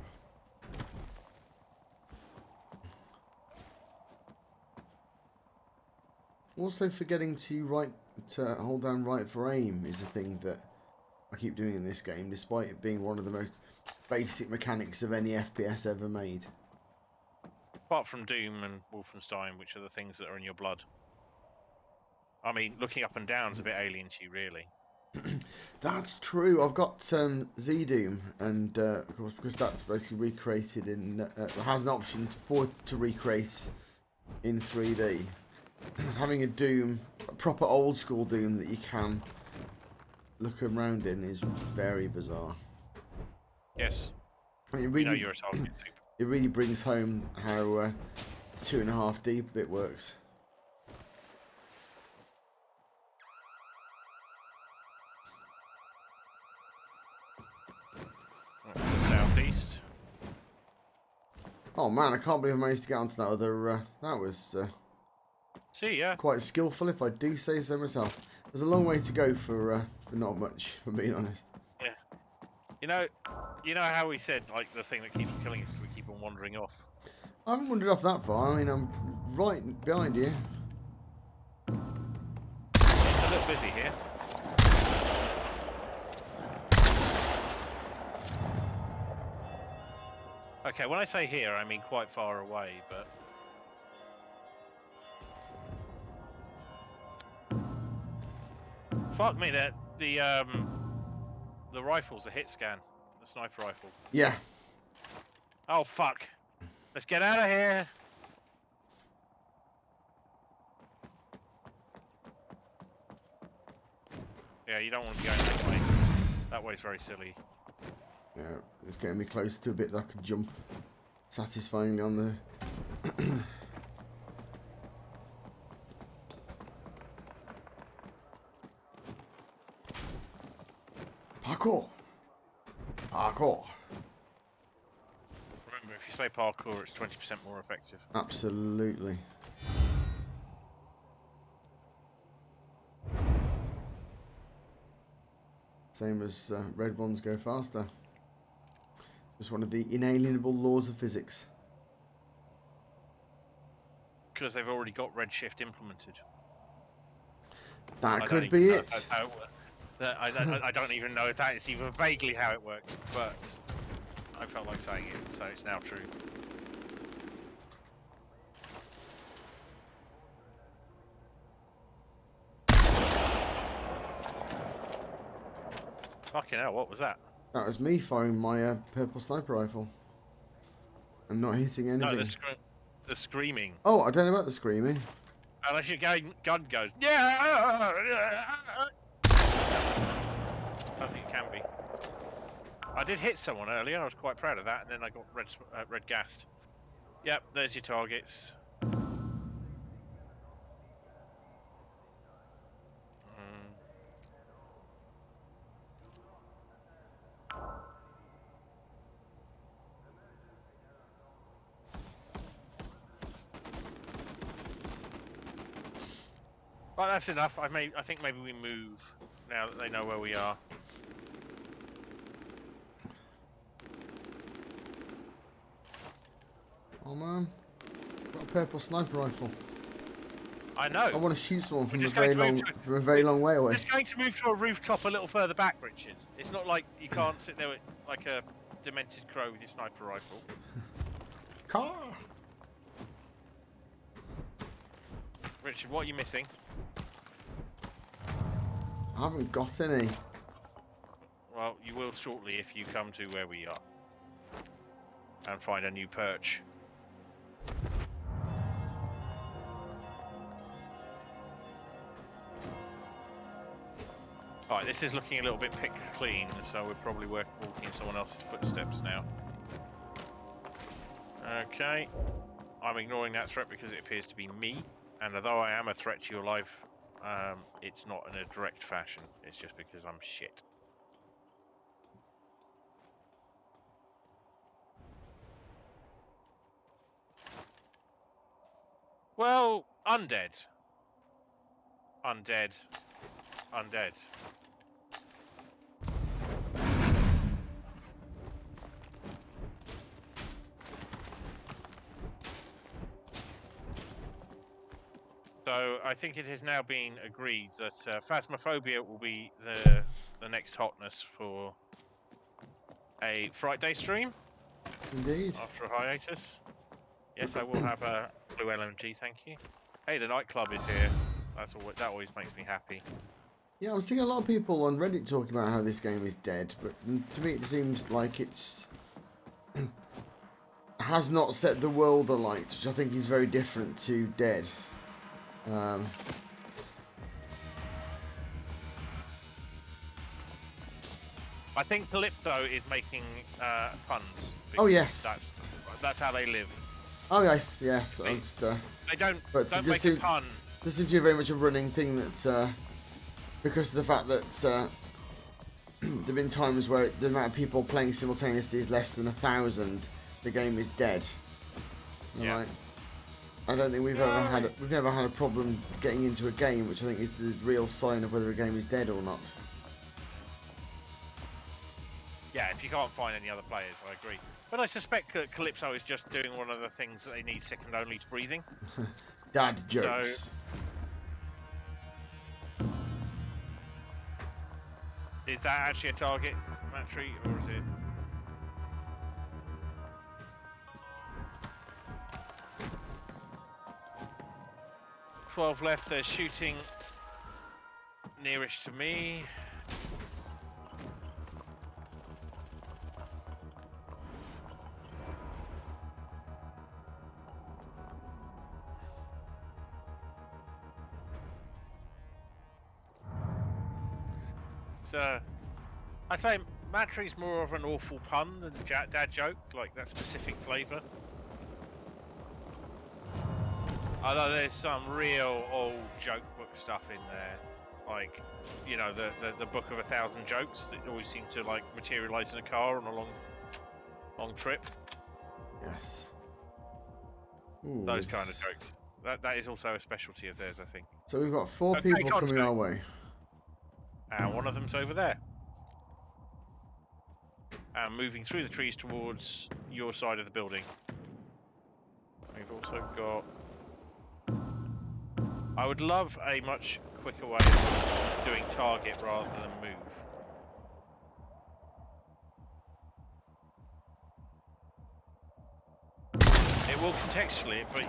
Also, forgetting to hold down right for aim is a thing that I keep doing in this game, despite it being one of the most basic mechanics of any FPS ever made. Apart from Doom and Wolfenstein, which are the things that are in your blood. I mean, looking up and down is a bit alien to you, really. That's true. I've got Z-Doom, and of course, because that's basically recreated in, has an option to recreate in 3D. Having a Doom, a proper old school Doom that you can look around in is very bizarre. Yes. I mean, You know you're a target super. it really brings home how the 2.5D bit works. That's the southeast. Oh man, I can't believe I managed to get onto that other. That was See ya. quite skillful, if I do say so myself. There's a long way to go for not much, for being honest. Yeah. You know how we said like the thing that keeps killing us, we keep on wandering off. I haven't wandered off that far. I mean, I'm right behind you. It's a little busy here. Okay, when I say here, I mean quite far away, but fuck me, that the rifle's a hit scan, the sniper rifle. Yeah. Oh fuck! Let's get out of here. Yeah, you don't want to be going that way. That way's very silly. Yeah, it's getting me close to a bit that I could jump satisfyingly on the. Parkour! Parkour! Remember, if you say parkour, it's 20% more effective. Absolutely. Same as red ones go faster. Just one of the inalienable laws of physics. Because they've already got redshift implemented. That I could don't be even know it. if that's how it works. I don't even know if that is even vaguely how it works, but I felt like saying it, so it's now true. Fucking hell, what was that? That was me firing my purple sniper rifle. And not hitting anything. No, the screaming. Oh, I don't know about the screaming. Unless your gun goes, yeah! I think it can be. I did hit someone earlier, I was quite proud of that, and then I got red gassed. Yep, there's your targets. Right, that's enough. I think maybe we move now that they know where we are. Oh man, got a purple sniper rifle. I know. I want to shoot someone from a just very going to long way away. Just going to move to a rooftop a little further back, Richard. It's not like you can't sit there with, like a demented crow with your sniper rifle. Car. Richard, what are you missing? I haven't got any. Well, you will shortly if you come to where we are and find a new perch. Alright, this is looking a little bit picked clean, so we're probably walking in someone else's footsteps now. Okay. I'm ignoring that threat because it appears to be me, and although I am a threat to your life, it's not in a direct fashion. It's just because I'm shit. Well, undead. Undead. Undead. So I think it has now been agreed that Phasmophobia will be the next hotness for a Friday stream. Indeed. After a hiatus. Yes, I will have a blue LMG, thank you. Hey, the nightclub is here. That always makes me happy. Yeah, I'm seeing a lot of people on Reddit talking about how this game is dead, but to me it seems like it's has not set the world alight, which I think is very different to dead. I think Calypso is making puns. Oh yes, that's how they live. oh yes, yes. They don't make a pun. This seems to be very much a running thing that's because of the fact that there've been times where the amount of people playing simultaneously is less than 1,000. The game is dead. Yeah. Right? I don't think we've never had a problem getting into a game, which I think is the real sign of whether a game is dead or not. Yeah, if you can't find any other players, I agree. But I suspect that Calypso is just doing one of the things that they need second only to breathing. Dad jokes. So, is that actually a target, Matry, or is it? $12 left. They're shooting nearest to me. So, I'd say Matry's more of an awful pun than dad joke, like that specific flavour. Although there's some real old joke book stuff in there, like, you know, the book of 1,000 jokes that always seem to like materialise in a car on a long trip. Yes. Ooh, those kind of jokes. That is also a specialty of theirs, I think. So we've got 4 people coming our way. And one of them's over there. And moving through the trees towards your side of the building. We've also got... I would love a much quicker way of doing target rather than move. It will contextually, but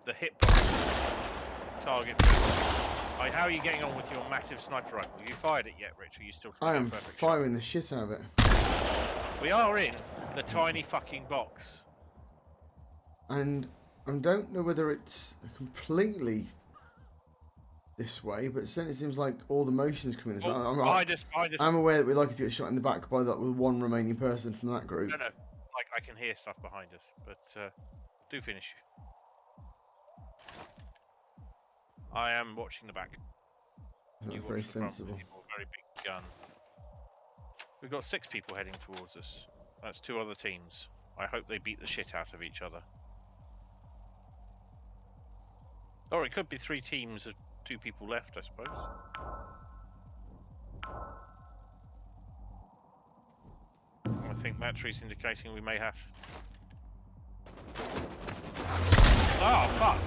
the hitbox target... how are you getting on with your massive sniper rifle? Have you fired it yet, Rich? Or are you still trying I am firing the shit out of it. We are in the tiny fucking box. And I don't know whether it's completely this way, but it certainly seems like all the motion's coming this way. I'm aware that we're likely to get shot in the back by that one remaining person from that group. No. Like, I can hear stuff behind us, but do finish. I am watching the back. That's very sensible. Very big gun. We've got 6 people heading towards us. That's 2 other teams. I hope they beat the shit out of each other. Or it could be 3 teams of 2 people left, I suppose. I think Matry's indicating we may have... Oh, fuck!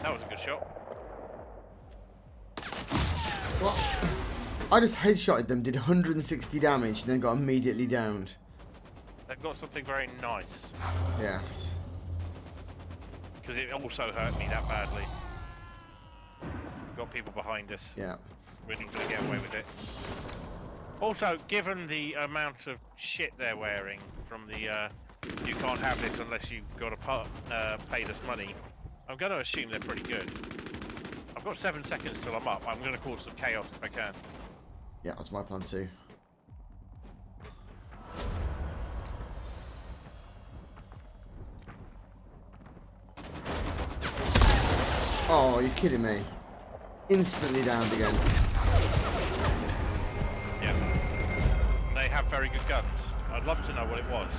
That was a good shot. What? I just headshotted them, did 160 damage, and then got immediately downed. They've got something very nice. Yes. Because it also hurt me that badly. Got people behind us. Yeah. Really gonna get away with it. Also, given the amount of shit they're wearing from the you can't have this unless you've got to paid us money, I'm going to assume they're pretty good. I've got 7 seconds till I'm up. I'm going to cause some chaos if I can. Yeah, that's my plan too. Oh, you're kidding me. instantly downed again. Yeah. They have very good guns. I'd love to know what it was.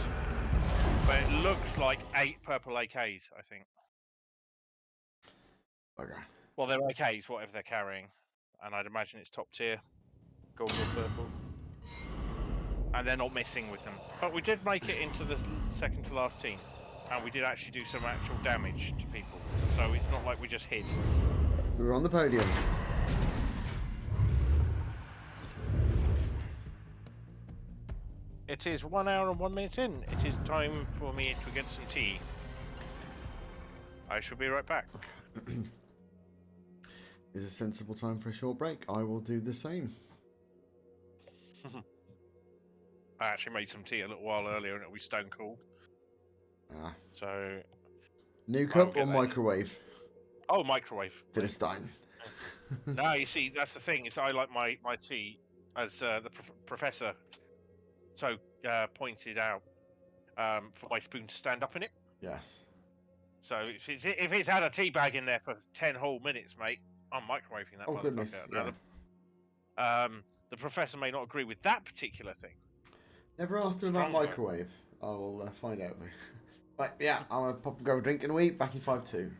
But it looks like 8 purple AKs, I think. Okay. Well, they're AKs, whatever they're carrying. And I'd imagine it's top tier. Gold or purple. And they're not missing with them. But we did make it into the second to last team. And we did actually do some actual damage to people. So it's not like we just hid. We were on the podium. It is 1 hour and 1 minute in. It is time for me to get some tea. I shall be right back. Is a sensible time for a short break. I will do the same. I actually made some tea a little while earlier and it'll be stone cold. Ah. So... New cup or microwave? Oh, microwave. Philistine. No, you see, that's the thing. Is I like my tea, as the professor so pointed out, for my spoon to stand up in it. Yes. So if it's had a tea bag in there for 10 whole minutes, mate, I'm microwaving that. Oh goodness! Yeah. Now, the professor may not agree with that particular thing. Never asked him about microwave. I will find out. Right, yeah, I'm gonna pop and grab a drink and a wee. Back in 5-2.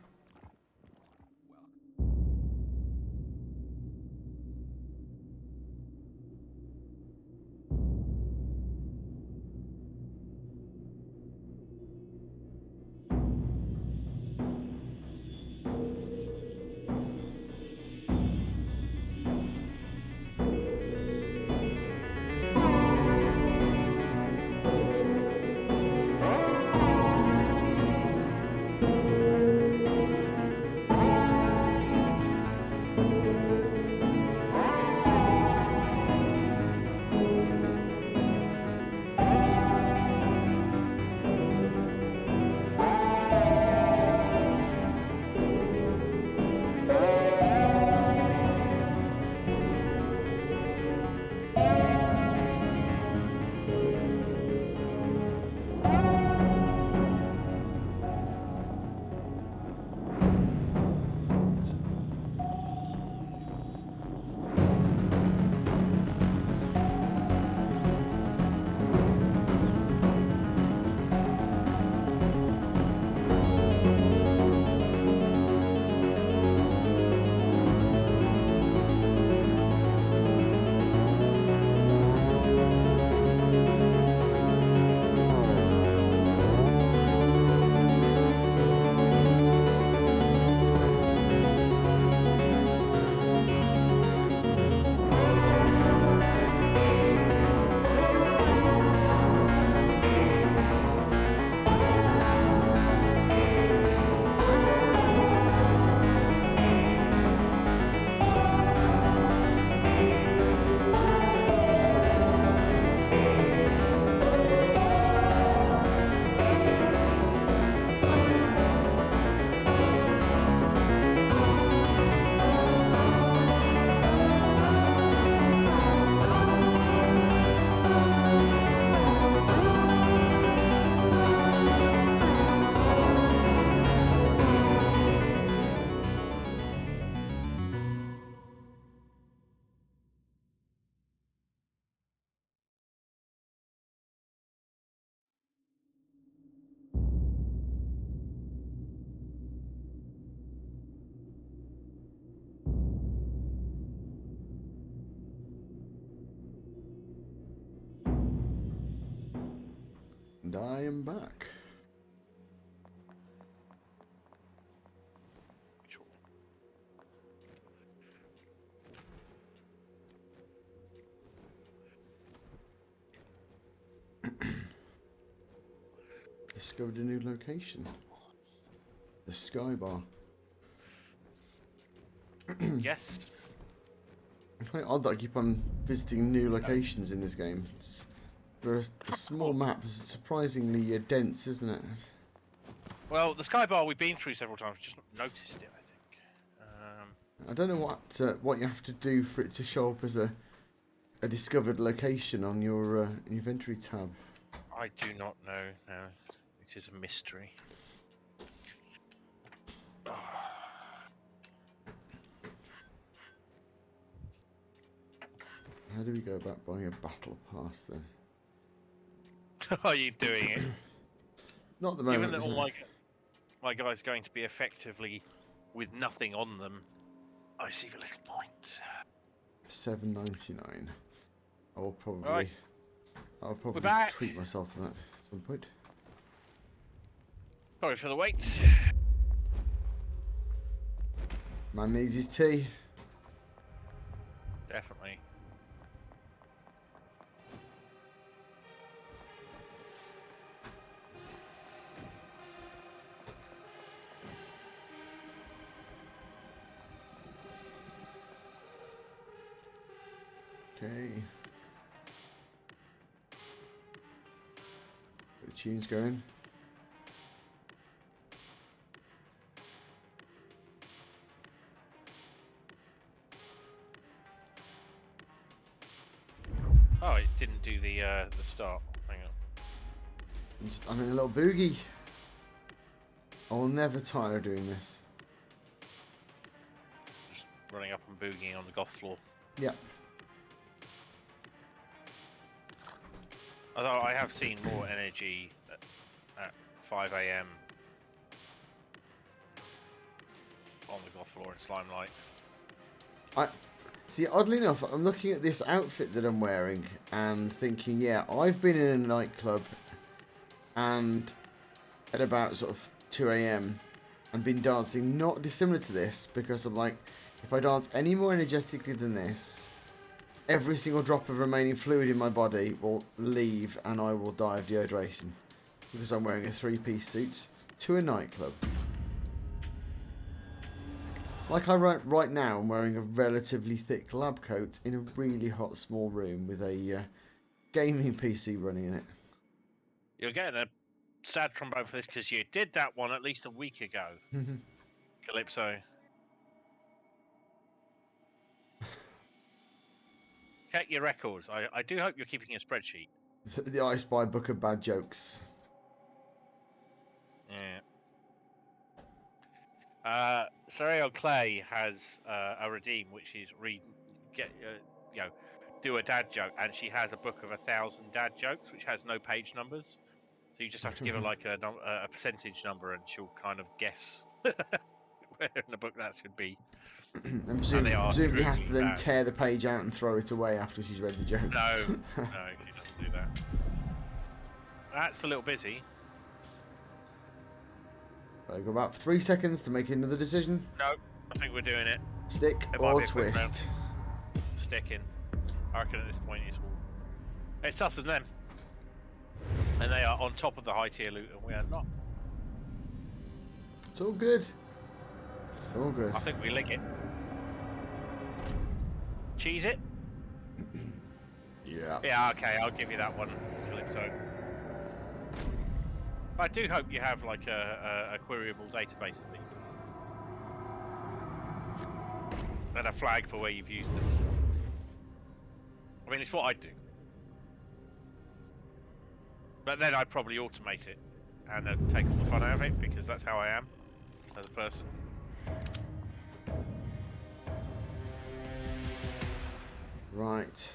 And I am back. Discovered a new location. The Sky Bar. Yes. It's quite odd that I keep on visiting new locations in this game. For a small map, it's surprisingly dense, isn't it? Well, the Sky Bar we've been through several times, just not noticed it, I think. I don't know what you have to do for it to show up as a discovered location on your inventory tab. I do not know. No, it is a mystery. how do we go about buying a battle pass then? Are you doing it? Not at the Given moment. that is all it? my guys going to be effectively with nothing on them, I see the little point. $7.99. I'll probably, Right. I'll probably back. treat myself to that at some point. Sorry for the wait. Man needs his tea. Definitely. Okay. The tune's going. Oh, it didn't do the start. Hang on. I'm in a little boogie. I will never tire of doing this. Just running up and boogieing on the golf floor. Yep. Although I have seen more energy at 5 AM on the golf floor in Slime Light. See, oddly enough, I'm looking at this outfit that I'm wearing and thinking, yeah, I've been in a nightclub and at about sort of 2 AM and been dancing not dissimilar to this, because I'm like, if I dance any more energetically than this, every single drop of remaining fluid in my body will leave and I will die of dehydration, because I'm wearing a three-piece suit to a nightclub. Like right now, I'm wearing a relatively thick lab coat in a really hot small room with a gaming PC running in it. You're getting a sad trombone for this because you did that one at least a week ago. Calypso. Check your records. I do hope you're keeping a spreadsheet. The I Spy Book of Bad Jokes. Yeah. Serial Clay has a redeem, which is do a dad joke, and she has a book of 1,000 dad jokes, which has no page numbers. So you just have to give her like a percentage number, and she'll kind of guess where in the book that should be. And presumably has to then bad. tear the page out and throw it away after she's read the joke. No, she doesn't do that. That's a little busy. I've got about 3 seconds to make another decision. No, I think we're doing it. Stick or twist. Sticking. I reckon at this point it's us and them. And they are on top of the high tier loot and we are not. It's all good. All good. I think we lick it. Cheese it? Yeah. Yeah, okay, I'll give you that one, Calypso. I do hope you have like a queryable database of these. And a flag for where you've used them. I mean, it's what I'd do. But then I'd probably automate it and take all the fun out of it, because that's how I am as a person. Right.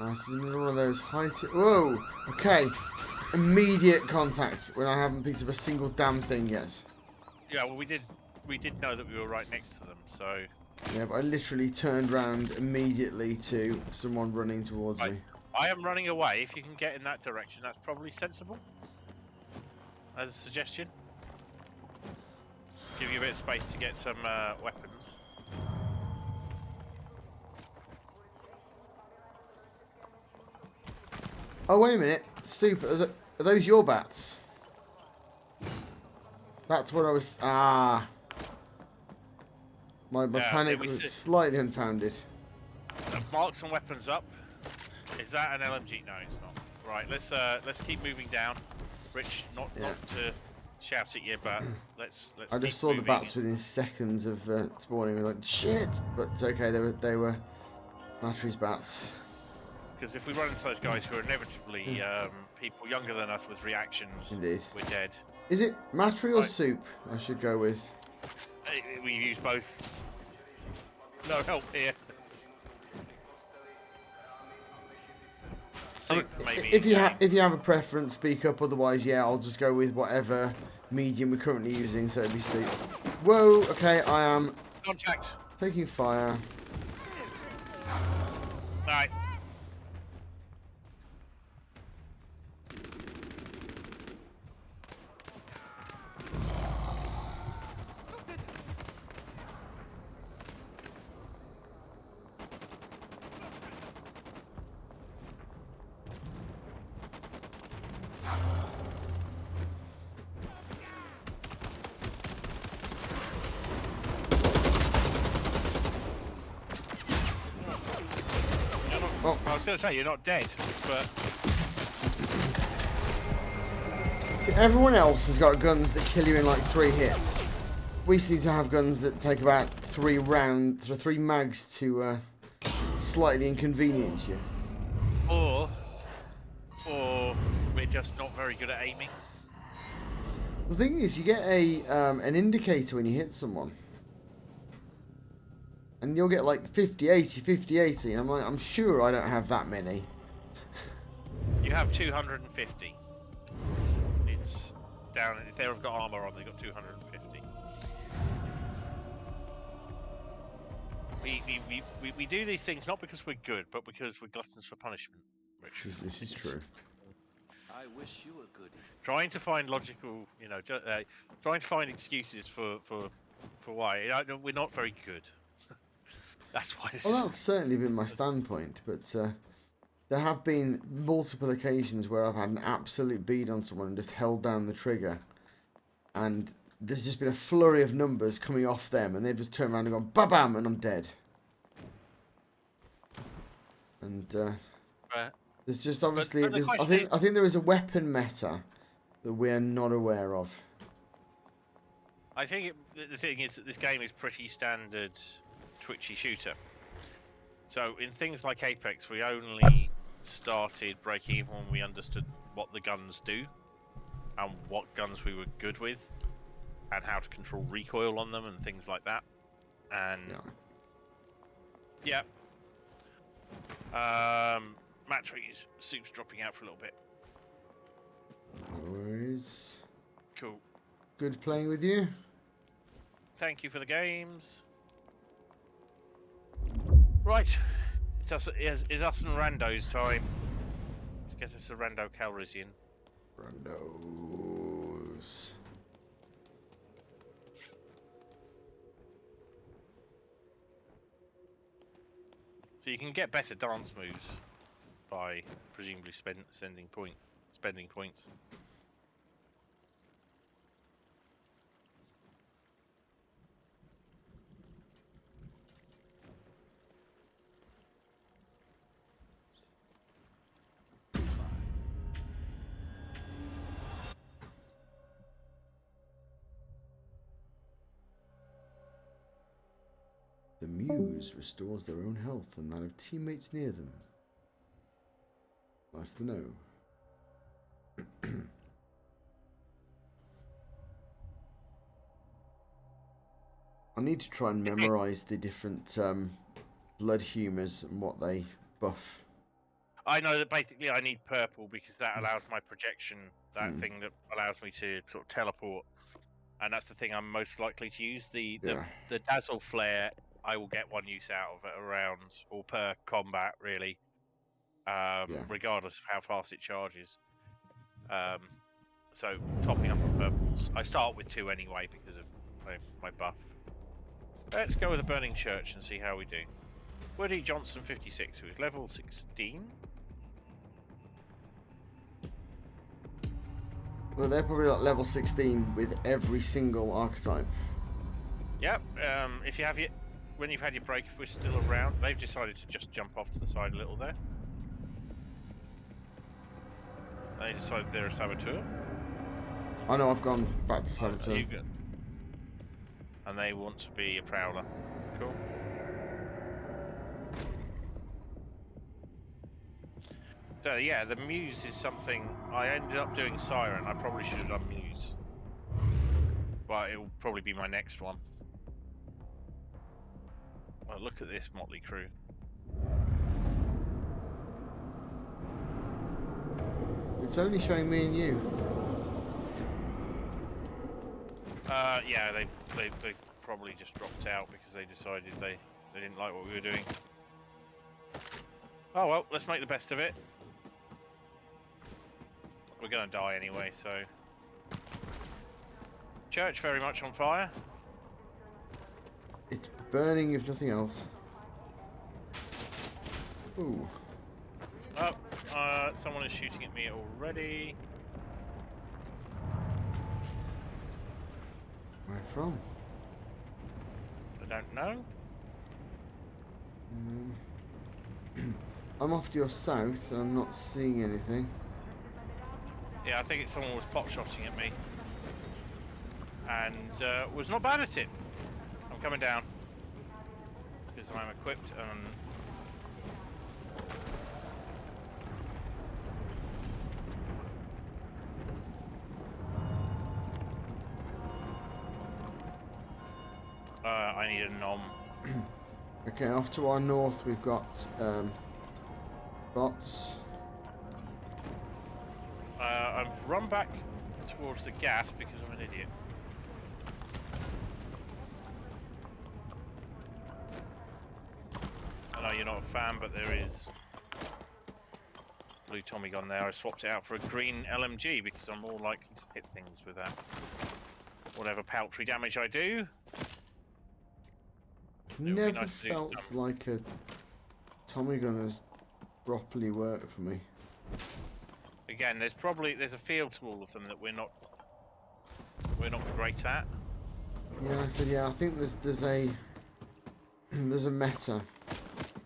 This is another one of those high tier. Whoa! Okay. Immediate contact when I haven't picked up a single damn thing yet. Yeah, well, we did know that we were right next to them, so. Yeah, but I literally turned round immediately to someone running towards me. I am running away. If you can get in that direction, that's probably sensible. As a suggestion. Give you a bit of space to get some weapons. Oh, wait a minute. Super. Are those your bats? That's what I was... Ah. My panic was slightly unfounded. Mark some weapons up. Is that an LMG? No, it's not. Right, let's keep moving down. Rich, not to shout at you, but let's. I just saw the bats within seconds of spawning. We're like, shit! But it's okay. They were Matry's bats. Because if we run into those guys who are inevitably people younger than us with reactions, indeed, we're dead. Is it Matry or soup? I should go with. We use both. No help here. soup, maybe. if you have a preference, speak up. Otherwise, yeah, I'll just go with whatever medium we're currently using. So it'd be soup. Whoa. Okay, I am Contact. taking fire. Right. Oh. I was going to say you're not dead, but See, everyone else has got guns that kill you in like 3 hits. We seem to have guns that take about 3 mags to slightly inconvenience you. or we're just not very good at aiming. The thing is, you get an indicator when you hit someone. And you'll get like 50, 80, 50, 80. And I'm like, I'm sure I don't have that many. You have 250. It's down. If they've got armor on, they've got 250. We do these things not because we're good, but because we're gluttons for punishment. This is true. I wish you a goodie. Trying to find logical, trying to find excuses for why we're not very good. That's why. Well, that's certainly been my standpoint, but there have been multiple occasions where I've had an absolute bead on someone and just held down the trigger, and there's just been a flurry of numbers coming off them, and they've just turned around and gone ba-bam, and I'm dead. And there's just obviously, I think there is a weapon meta that we're not aware of. I think the thing is that this game is pretty standard twitchy shooter. So in things like Apex, we only started breaking even when we understood what the guns do and what guns we were good with and how to control recoil on them and things like that. And yeah. Match soup's dropping out for a little bit. No worries. Cool. Good playing with you. Thank you for the games. Right. It's us and Rando's time. Let's get us a Rando Calrissian. Randos. So you can get better dance moves by presumably spending points. The Muse restores their own health and that of teammates near them. Nice to know. I need to try and memorize the different blood humours and what they buff. I know that basically I need purple because that allows my projection, that thing that allows me to sort of teleport. And that's the thing I'm most likely to use. The dazzle flare, I will get one use out of it around, or per combat really, regardless of how fast it charges. So topping up on purples. I start with 2 anyway because of my buff. Let's go with a burning church and see how we do. Woody Johnson 56, who is level 16. Well, they're probably like level 16 with every single archetype. Yep. If you have when you've had your break, if we're still around, they've decided to just jump off to the side a little there. They decided they're a saboteur. I know, I've gone back to saboteur. And they want to be a prowler. Cool. So yeah, the Muse is something I ended up doing Siren. I probably should have done Muse, but it will probably be my next one. Well, look at this motley crew. It's only showing me and you. Yeah, they probably just dropped out because they decided they didn't like what we were doing. Oh well, let's make the best of it. We're gonna die anyway, so. Church very much on fire. It's burning, if nothing else. Ooh. Oh, someone is shooting at me already. Where from? I don't know. I'm off to your south and I'm not seeing anything. Yeah, I think it's someone was pot shotting at me. And was not bad at it. I'm coming down. Because I'm equipped and... I need a nom. Okay, off to our north we've got bots. I've run back towards the gas because I'm an idiot. I know you're not a fan, but there is blue Tommy gun there. I swapped it out for a green LMG because I'm more likely to hit things with that. Whatever paltry damage I do. Never nice felt like a Tommy gun has properly worked for me. Again, there's a feel to all of them that we're not great at. Yeah, I said yeah. I think there's a meta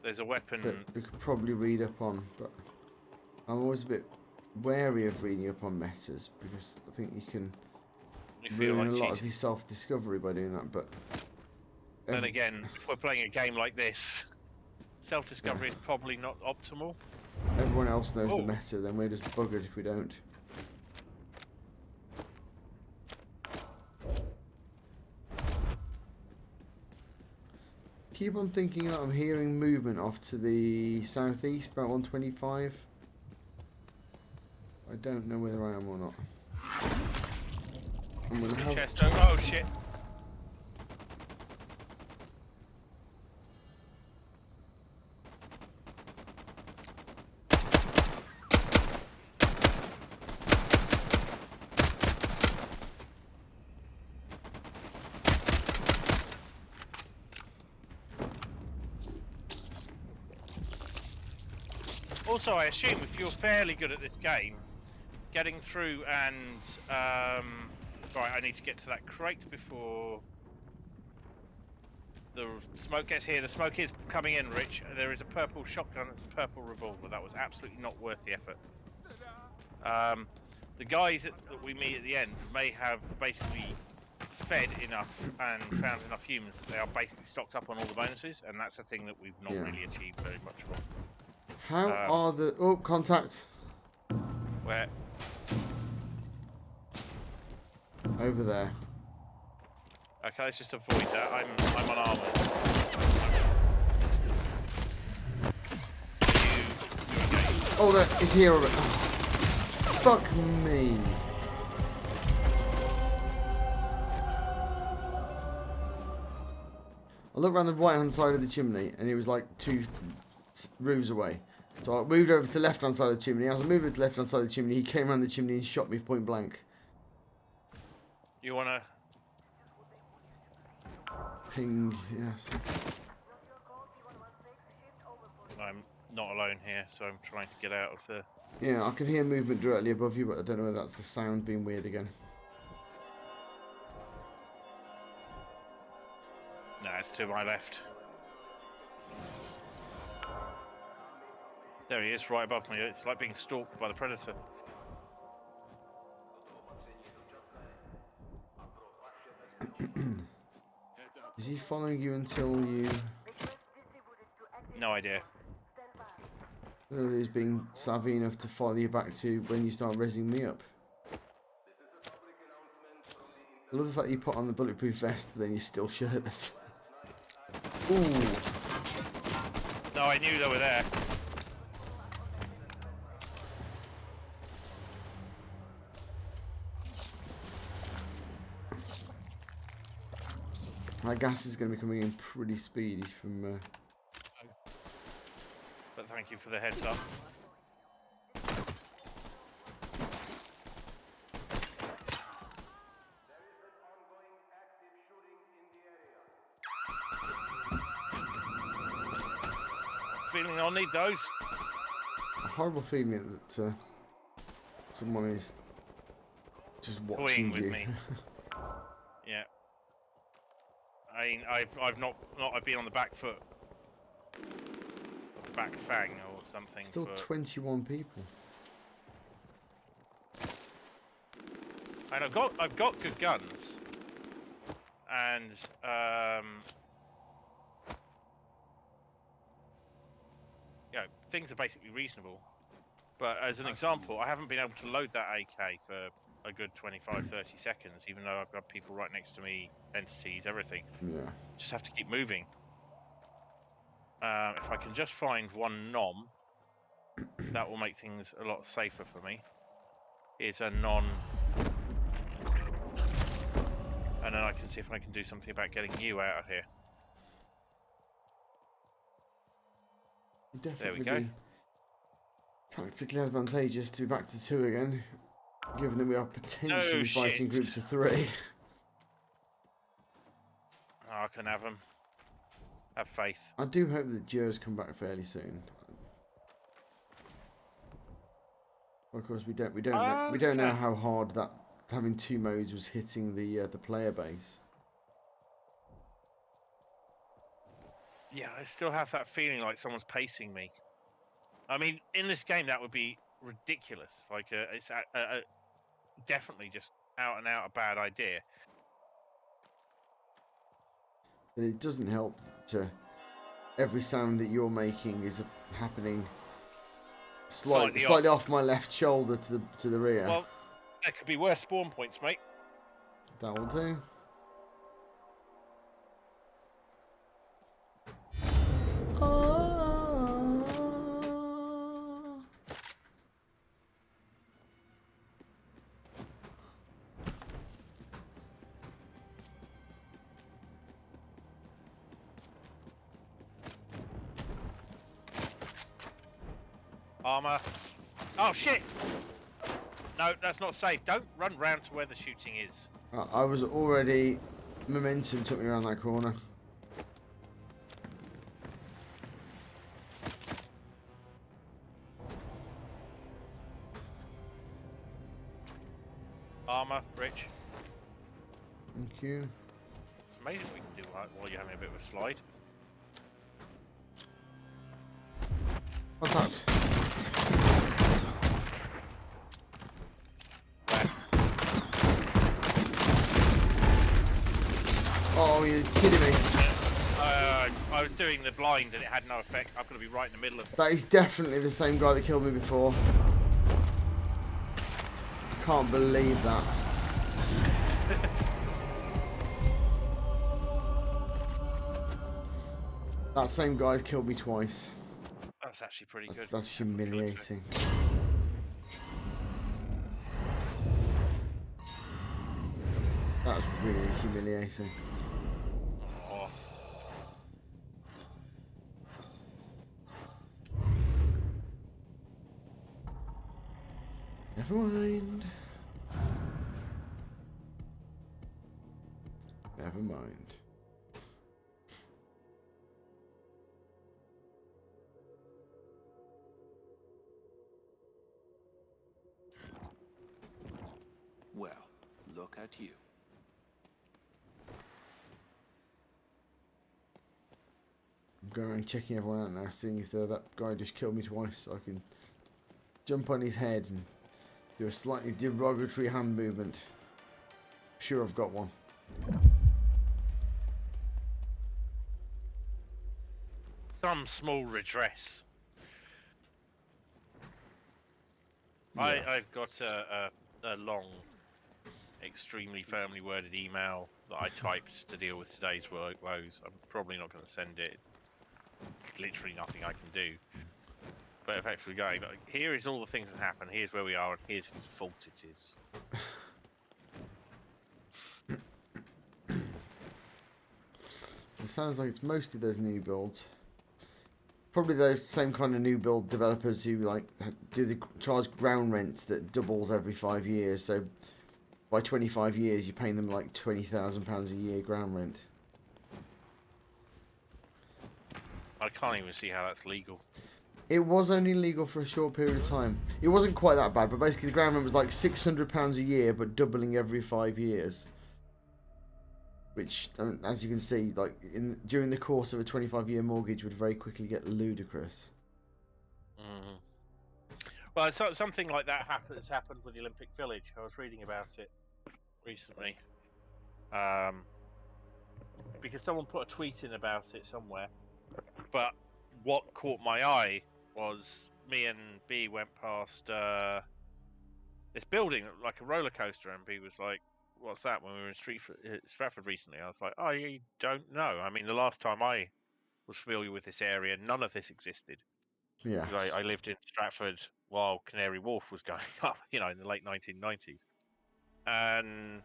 There's a weapon that we could probably read up on, but I'm always a bit wary of reading up on metas because I think you can ruin a lot of your self-discovery by doing that. But then again, if we're playing a game like this, self-discovery is probably not optimal. Everyone else knows the meta, then we're just buggered if we don't. Keep on thinking that I'm hearing movement off to the southeast, about 125. I don't know whether I am or not. I'm gonna have... Chest, oh shit. Also, I assume if you're fairly good at this game, getting through and right, I need to get to that crate before the smoke gets here. The smoke is coming in, Rich. There is a purple shotgun. It's a purple revolver. That was absolutely not worth the effort. The guys that we meet at the end may have basically fed enough and found enough humans that they are basically stocked up on all the bonuses, and that's a thing that we've not really achieved very much for. How are the... Oh, contact. Where? Over there. Okay, let's just avoid that. I'm unarmed. Oh, there, he's here already. Oh, fuck me. I looked around the right hand side of the chimney and he was like 2 roofs away. So I moved over to the left hand side of the chimney. As I moved over to the left hand side of the chimney, he came around the chimney and shot me point blank. You wanna ping? Yes. I'm not alone here, so I'm trying to get out of the... Yeah, I can hear movement directly above you, but I don't know whether that's the sound being weird again. No, it's to my left. There he is, right above me. It's like being stalked by the predator. Is he following you until you... No idea. He's being savvy enough to follow you back to when you start rezzing me up. I love the fact that you put on the bulletproof vest, but then you're still shirtless. Ooh. No, I knew they were there. That gas is going to be coming in pretty speedy from... But thank you for the heads up. Feeling I'll need those. A horrible feeling that someone is just watching Toying with you. me. Yeah. I mean, I've not I've been on the back foot, back fang or something. Still for... 21 people. And I've got good guns, and you know, things are basically reasonable. But as an example, I haven't been able to load that AK for a good 25, 30 seconds, even though I've got people right next to me, entities, everything. Yeah. Just have to keep moving. If I can just find one nom, that will make things a lot safer for me. Here's a non... And then I can see if I can do something about getting you out of here. There we go. Tactically advantageous to be back to 2 again, given that we are potentially fighting groups of 3. Oh, I can have them. Have faith. I do hope that Joe's come back fairly soon. Of course, we don't know how hard that having 2 modes was hitting the player base. Yeah, I still have that feeling like someone's pacing me. I mean, in this game, that would be ridiculous. Like, it's definitely just out and out a bad idea. And it doesn't help that every sound that you're making is happening slightly off my left shoulder to the rear. Well, there could be worse spawn points, mate. That will do. Armor. Oh, shit! No, that's not safe. Don't run round to where the shooting is. I was already... Momentum took me around that corner. Armor, Rich. Thank you. It's amazing what we can do while you're having a bit of a slide. What's that? Oh, you're kidding me. I was doing the blind and it had no effect. I've got to be right in the middle of... That is definitely the same guy that killed me before. I can't believe that. That same guy's killed me twice. That's actually pretty good. That's humiliating. That's really humiliating. Oh. Never mind. Never mind. Well, look at you. I'm going around checking everyone out now, seeing if that guy just killed me twice, so I can jump on his head and do a slightly derogatory hand movement. Sure, I've got one. Some small redress. Yeah. I've got a long, extremely firmly worded email that I typed to deal with today's woes. I'm probably not going to send it. Literally nothing I can do. But effectively going, like, here is all the things that happen, here's where we are, and here's whose fault it is. It sounds like it's mostly those new builds. Probably those same kind of new build developers who like do the charge ground rents that doubles every 5 years. So by 25 years, you're paying them like £20,000 a year ground rent. I can't even see how that's legal. It was only legal for a short period of time. It wasn't quite that bad, but basically the ground rent was like £600 a year, but doubling every 5 years. Which, as you can see, like during the course of a 25-year mortgage, would very quickly get ludicrous. Well, something like that has happened with the Olympic Village. I was reading about it recently, because someone put a tweet in about it somewhere. But what caught my eye was me and B went past this building like a roller coaster, and B was like, "What's that?" When we were in Stratford recently, I was like, "Oh, you don't know." I mean, the last time I was familiar with this area, none of this existed. Yeah. I lived in Stratford while Canary Wharf was going up, in the late 1990s, and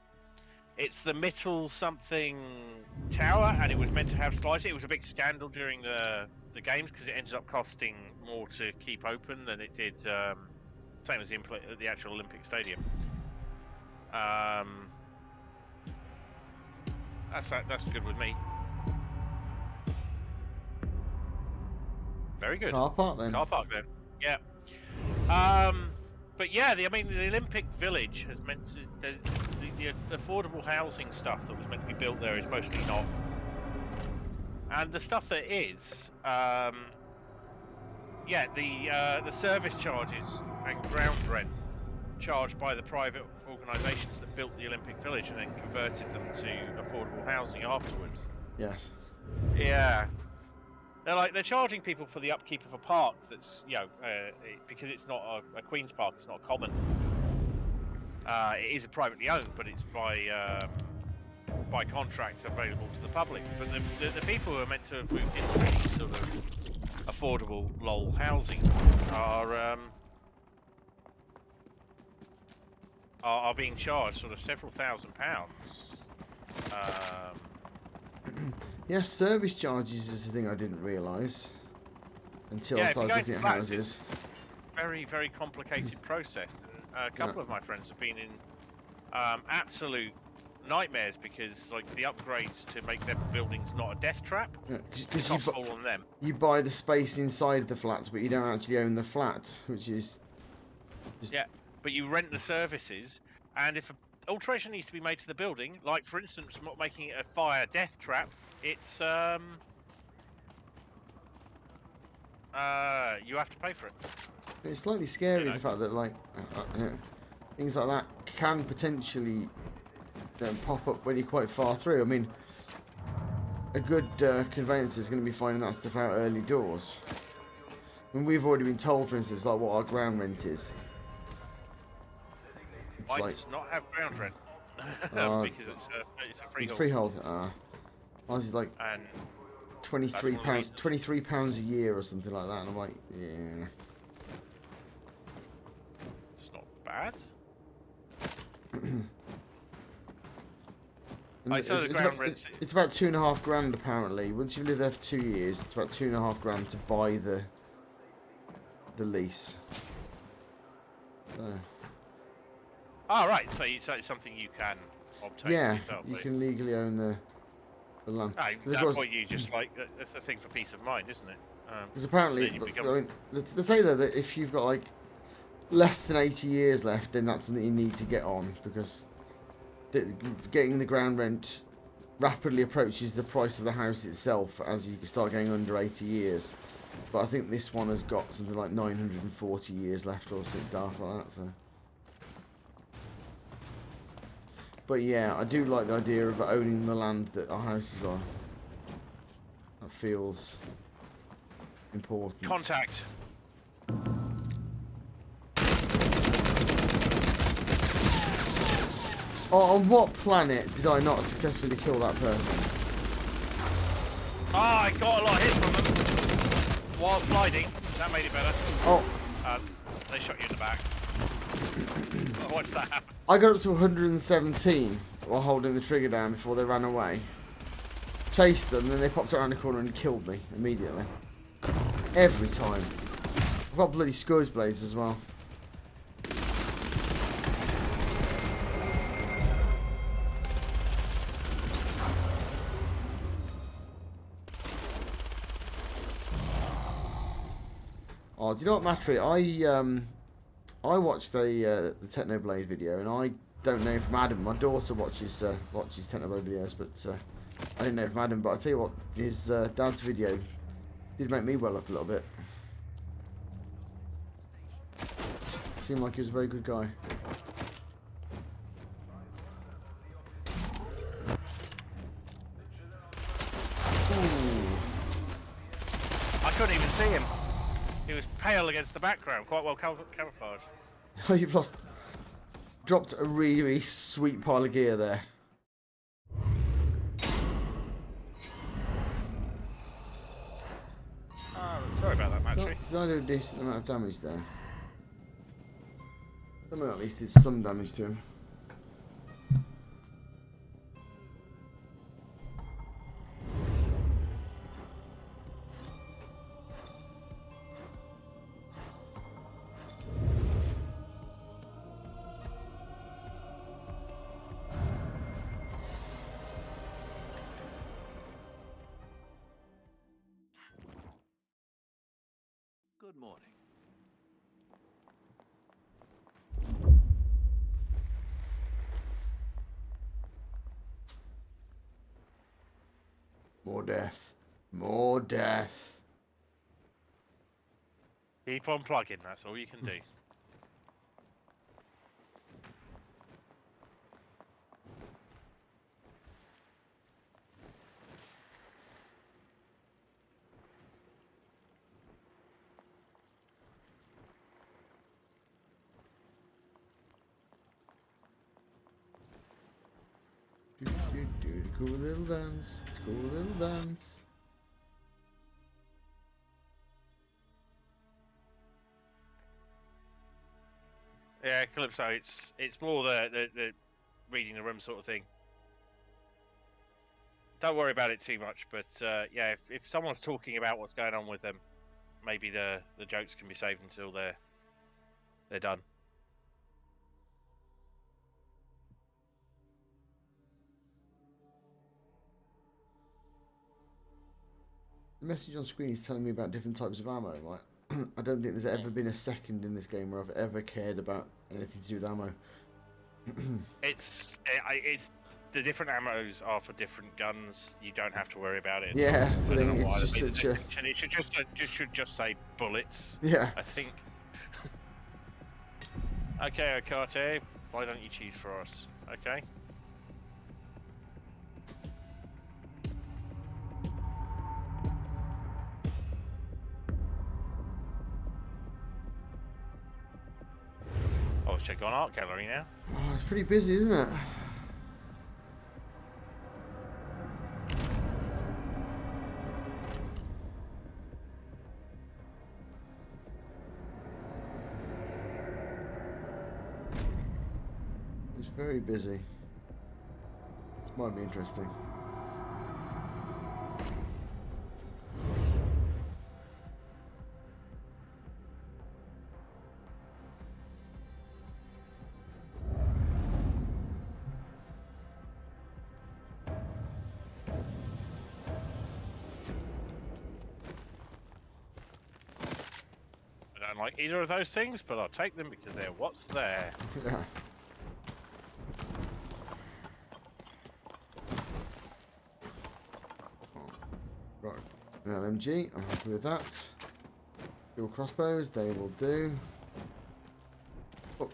it's the Mittel something tower, and it was meant to have slides. It was a big scandal during the games because it ended up costing more to keep open than it did, same as the actual Olympic Stadium. That's good with me. Very good. Car park then. Yeah. But yeah, the Olympic Village has meant to, the affordable housing stuff that was meant to be built there is mostly not. And the stuff that is, the service charges and ground rent charged by the private organisations that built the Olympic Village and then converted them to affordable housing afterwards. Yes. Yeah. They're charging people for the upkeep of a park that's, because it's not a Queen's Park, it's not a common. It is privately owned, but it's by contract available to the public. But the people who are meant to have moved into these sort of affordable lol housing are being charged sort of several £1,000s. Yes, service charges is a thing I didn't realise until I started looking at houses. Very, very complicated process. And a couple of my friends have been in absolute nightmares because, like, the upgrades to make their buildings not a death trap, because you fall on them. You buy the space inside the flats, but you don't actually own the flat, which is but you rent the services, and if an alteration needs to be made to the building, like for instance not making it a fire death trap, it's you have to pay for it. It's slightly scary, the fact that things like that can potentially pop up when you're quite far through. I mean, a good conveyancer is going to be finding that stuff out early doors. I mean, we've already been told, for instance, like what our ground rent is. Mine does not have ground rent because it's a freehold. It's freehold. Ours is like £23 a year or something like that, and I'm like, yeah. It's not bad. It's about £2,500 apparently. Once you've lived there for 2 years, it's about £2,500 to buy the lease. So. Oh, right. So it's something you can obtain yourself. You can legally own the land. At that point, you just that's a thing for peace of mind, isn't it? Because apparently, they say though that if you've got like less than 80 years left, then that's something you need to get on, because getting the ground rent rapidly approaches the price of the house itself as you start going under 80 years. But I think this one has got something like 940 years left or something daft like that. So. But yeah, I do like the idea of owning the land that our house is on. That feels important. Contact. Oh, on what planet did I not successfully kill that person? Oh, I got a lot of hits on them while sliding. That made it better. Oh. They shot you in the back. What's that? I got up to 117 while holding the trigger down before they ran away. chased them, and then they popped around the corner and killed me immediately. Every time. I've got bloody Scourge Blades as well. Oh, do you know what, Matry? I watched the Technoblade video, and I don't know from Adam. My daughter watches Technoblade videos, but I didn't know from Adam. But I tell you what, his dad's video did make me well up a little bit. Seemed like he was a very good guy. Ooh. I couldn't even see him. He was pale against the background, quite well camouflaged. Oh, you've dropped a really, really sweet pile of gear there. Oh, sorry about that, Matry. Did I do a decent amount of damage there? Someone at least did some damage to him. Good morning. More death. More death. Keep on plugging, that's all you can do. Cool little dance. Cool little dance. Yeah, Calypso, it's more the reading the room sort of thing. Don't worry about it too much, but yeah, if someone's talking about what's going on with them, maybe the jokes can be saved until they're done. The message on screen is telling me about different types of ammo. Like, I don't think there's ever been a second in this game where I've ever cared about anything to do with ammo. It's the different ammos are for different guns. You don't have to worry about it. Yeah, I don't know it's why. just such a... It should just say bullets. Yeah. I think. Okay, Okate, why don't you choose for us? Okay. Oh, check on art gallery now. Oh, it's pretty busy, isn't it? It's very busy. This might be interesting. I don't like either of those things, but I'll take them because they're what's there. Yeah. Right, an LMG, I'm happy with that. Dual crossbows, they will do. Hook.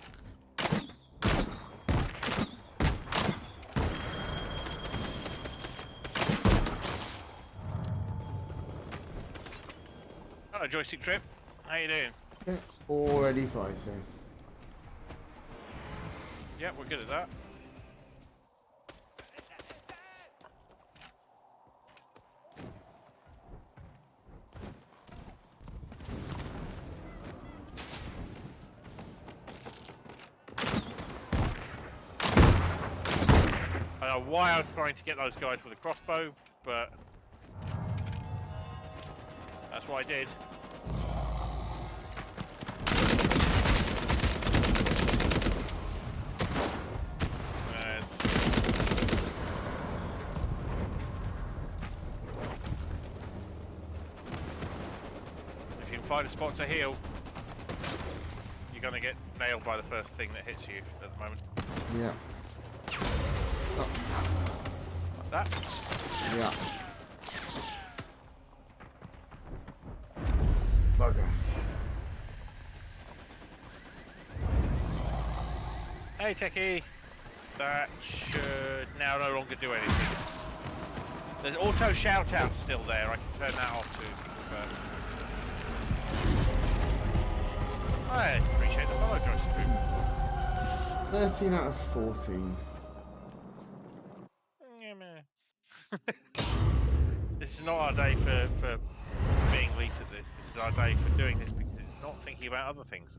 Hello, joystick trip. How you doing? Okay, already fighting. Yeah, we're good at that. I don't know why I was trying to get those guys with a crossbow, but that's what I did. If you can find a spot to heal, you're going to get nailed by the first thing that hits you at the moment. Yeah. Oh. Like that. Yeah. Bugger. Hey Techie! That should now no longer do anything. There's auto shout-out still there, I can turn that off too. I appreciate the follow, Joyce. 13 out of 14. This is not our day for being elite at this. This is our day for doing this because it's not thinking about other things.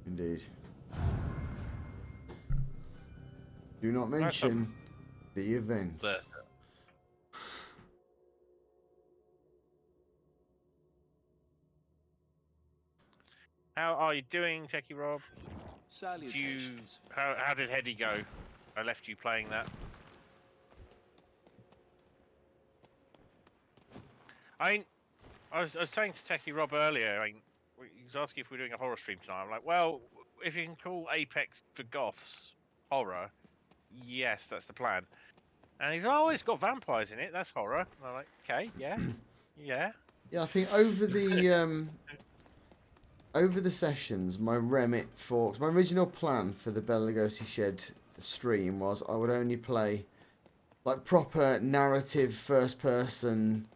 Indeed. Do not mention the event. How are you doing, Techie Rob? Salutations. How did Heady go? I left you playing that. I was saying to Techie Rob earlier, he was asking if we're doing a horror stream tonight. I'm like, well, if you can call Apex for goths horror, yes, that's the plan. And he's oh, it's got vampires in it, that's horror. And I'm like, okay, yeah, yeah. Yeah, I think over the sessions, my remit for my original plan for the Bela Lugosi Shed stream was I would only play like proper narrative first-person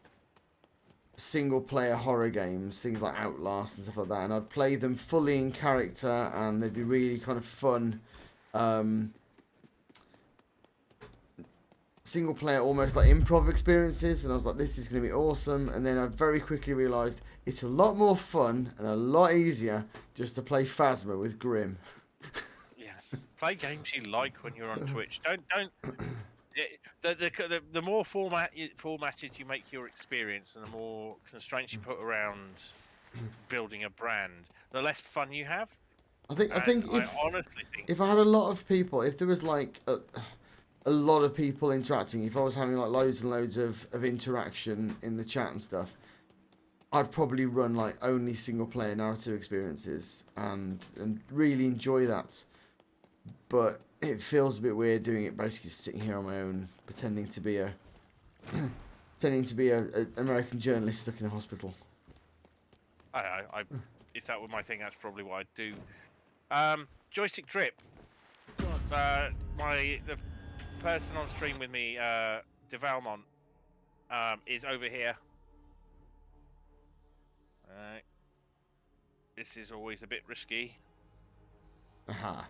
single-player horror games, things like Outlast and stuff like that, and I'd play them fully in character, and they'd be really kind of fun. Single player, almost like improv experiences, and I was like, this is going to be awesome. And then I very quickly realised it's a lot more fun and a lot easier just to play Phasma with Grim. Yeah, play games you like when you're on Twitch. Don't. The more formatted you make your experience, and the more constraints you put around building a brand, the less fun you have. I think I honestly think if I had a lot of people, if there was like a lot of people interacting, if I was having like loads and loads of interaction in the chat and stuff, I'd probably run like only single player narrative experiences and really enjoy that. But it feels a bit weird doing it basically sitting here on my own, pretending to be a American journalist stuck in a hospital. If that were my thing, that's probably what I'd do. Joystick drip. The person on stream with me, deValmont, is over here. This is always a bit risky. Aha.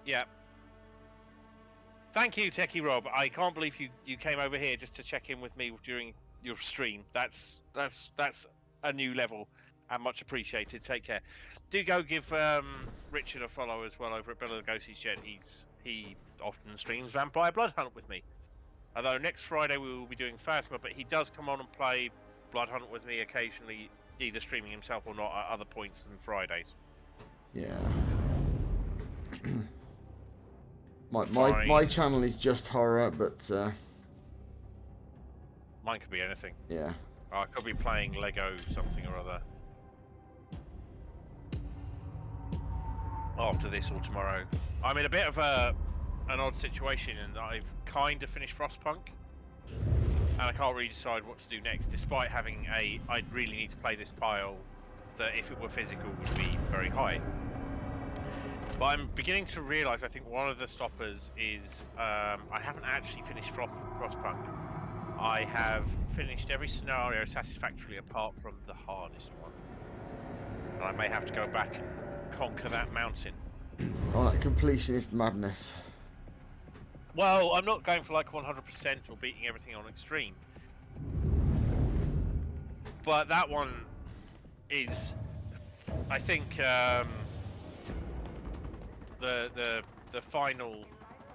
Yeah. Thank you, Techie Rob. I can't believe you came over here just to check in with me during your stream. That's a new level and much appreciated. Take care. Do go give Richard a follow as well over at Bela Lugosi Shed. He often streams Vampire Bloodhunt with me. Although next Friday we will be doing Phasma, but he does come on and play Bloodhunt with me occasionally, either streaming himself or not at other points than Fridays. Yeah. My channel is just horror, but mine could be anything. Yeah. I could be playing Lego something or other after this or tomorrow. I'm in a bit of an odd situation, and I've kind of finished Frostpunk, and I can't really decide what to do next, despite having I'd really need to play this pile that, if it were physical, would be very high. But I'm beginning to realise, I think one of the stoppers is I haven't actually finished Frostpunk. I have finished every scenario satisfactorily apart from the hardest one. And I may have to go back and conquer that mountain. Oh, that completionist madness. Well, I'm not going for like 100% or beating everything on extreme. But that one is, I think, the the final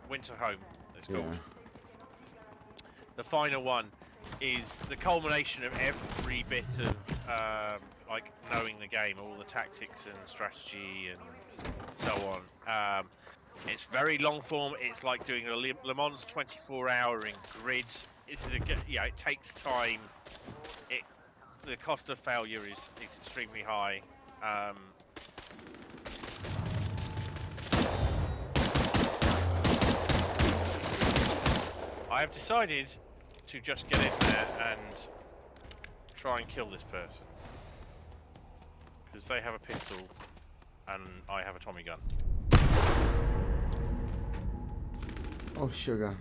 winter home. It's called. Yeah. The final one is the culmination of every bit of like knowing the game, all the tactics and strategy and so on. It's very long form. It's like doing a Le Mans 24-hour in grid. This is it takes time. The cost of failure is extremely high. I have decided to just get in there and try and kill this person because they have a pistol and I have a Tommy gun. Oh, sugar.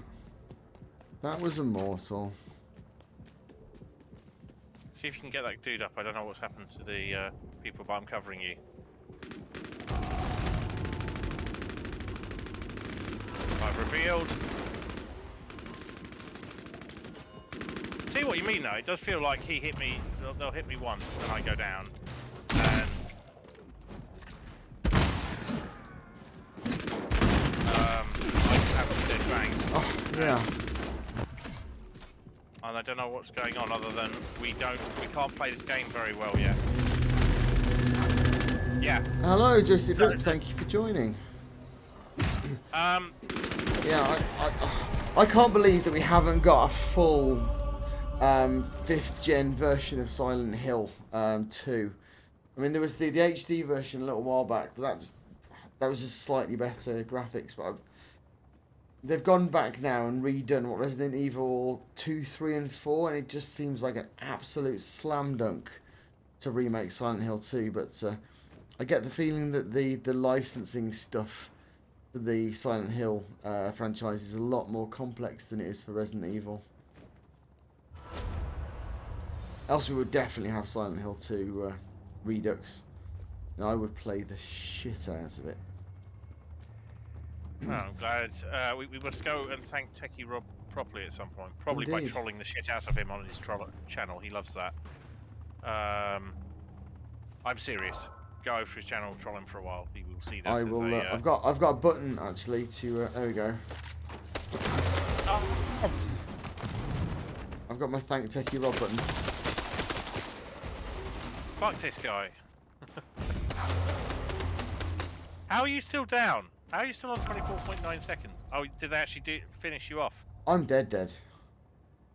That was immortal. See if you can get that dude up. I don't know what's happened to the people, but I'm covering you. I've revealed. See what you mean though, it does feel like he hit me, they'll hit me once and I go down. And I just have a dead bang. Oh, yeah. And I don't know what's going on other than we can't play this game very well yet. Yeah. Hello, Joystick Grip, thank you for joining. Yeah, I can't believe that we haven't got a full 5th gen version of Silent Hill 2. I mean, there was the HD version a little while back, but that was just slightly better graphics. But they've gone back now and redone what Resident Evil 2, 3, and 4, and it just seems like an absolute slam dunk to remake Silent Hill 2. But I get the feeling that the licensing stuff for the Silent Hill franchise is a lot more complex than it is for Resident Evil. Else we would definitely have Silent Hill 2 Redux. And I would play the shit out of it. Oh, I'm glad. We must go and thank Techie Rob properly at some point. Probably Indeed. by trolling the shit out of him on his channel. He loves that. I'm serious. Go over his channel, troll him for a while. He will see that. I will. I've got a button actually to. There we go. Oh. I've got my thank Techie Rob button. Fuck this guy. How are you still down? How are you still on 24.9 seconds? Oh, did they actually finish you off? I'm dead.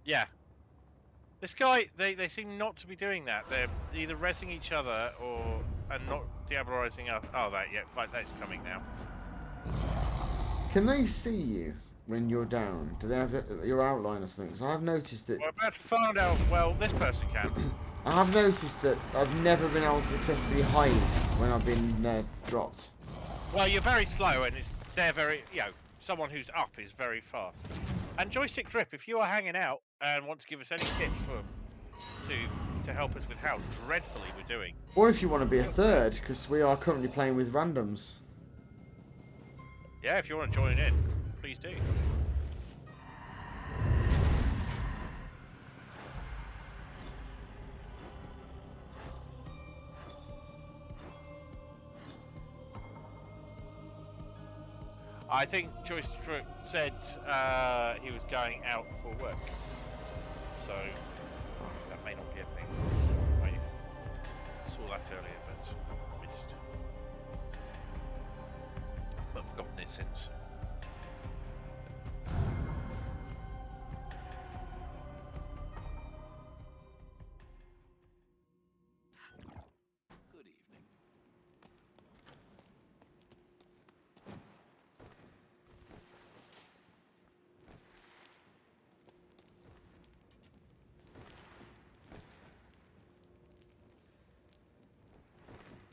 Yeah. This guy, they seem not to be doing that. They're either rezzing each other and not diablerizing us. Oh, that's coming now. Can they see you when you're down? Do they have your outline or something? Because I have noticed that. We're about to find out. Well, this person can. I have noticed that I've never been able to successfully hide when I've been dropped. Well, you're very slow, and they're very, someone who's up is very fast. And Joystick Drip, if you are hanging out and want to give us any tips to help us with how dreadfully we're doing. Or if you want to be a third, because we are currently playing with randoms. Yeah, if you want to join in, please do. I think Joyce Drip said he was going out for work, so that may not be a thing. I saw that earlier, but missed. But forgotten it since. Good evening.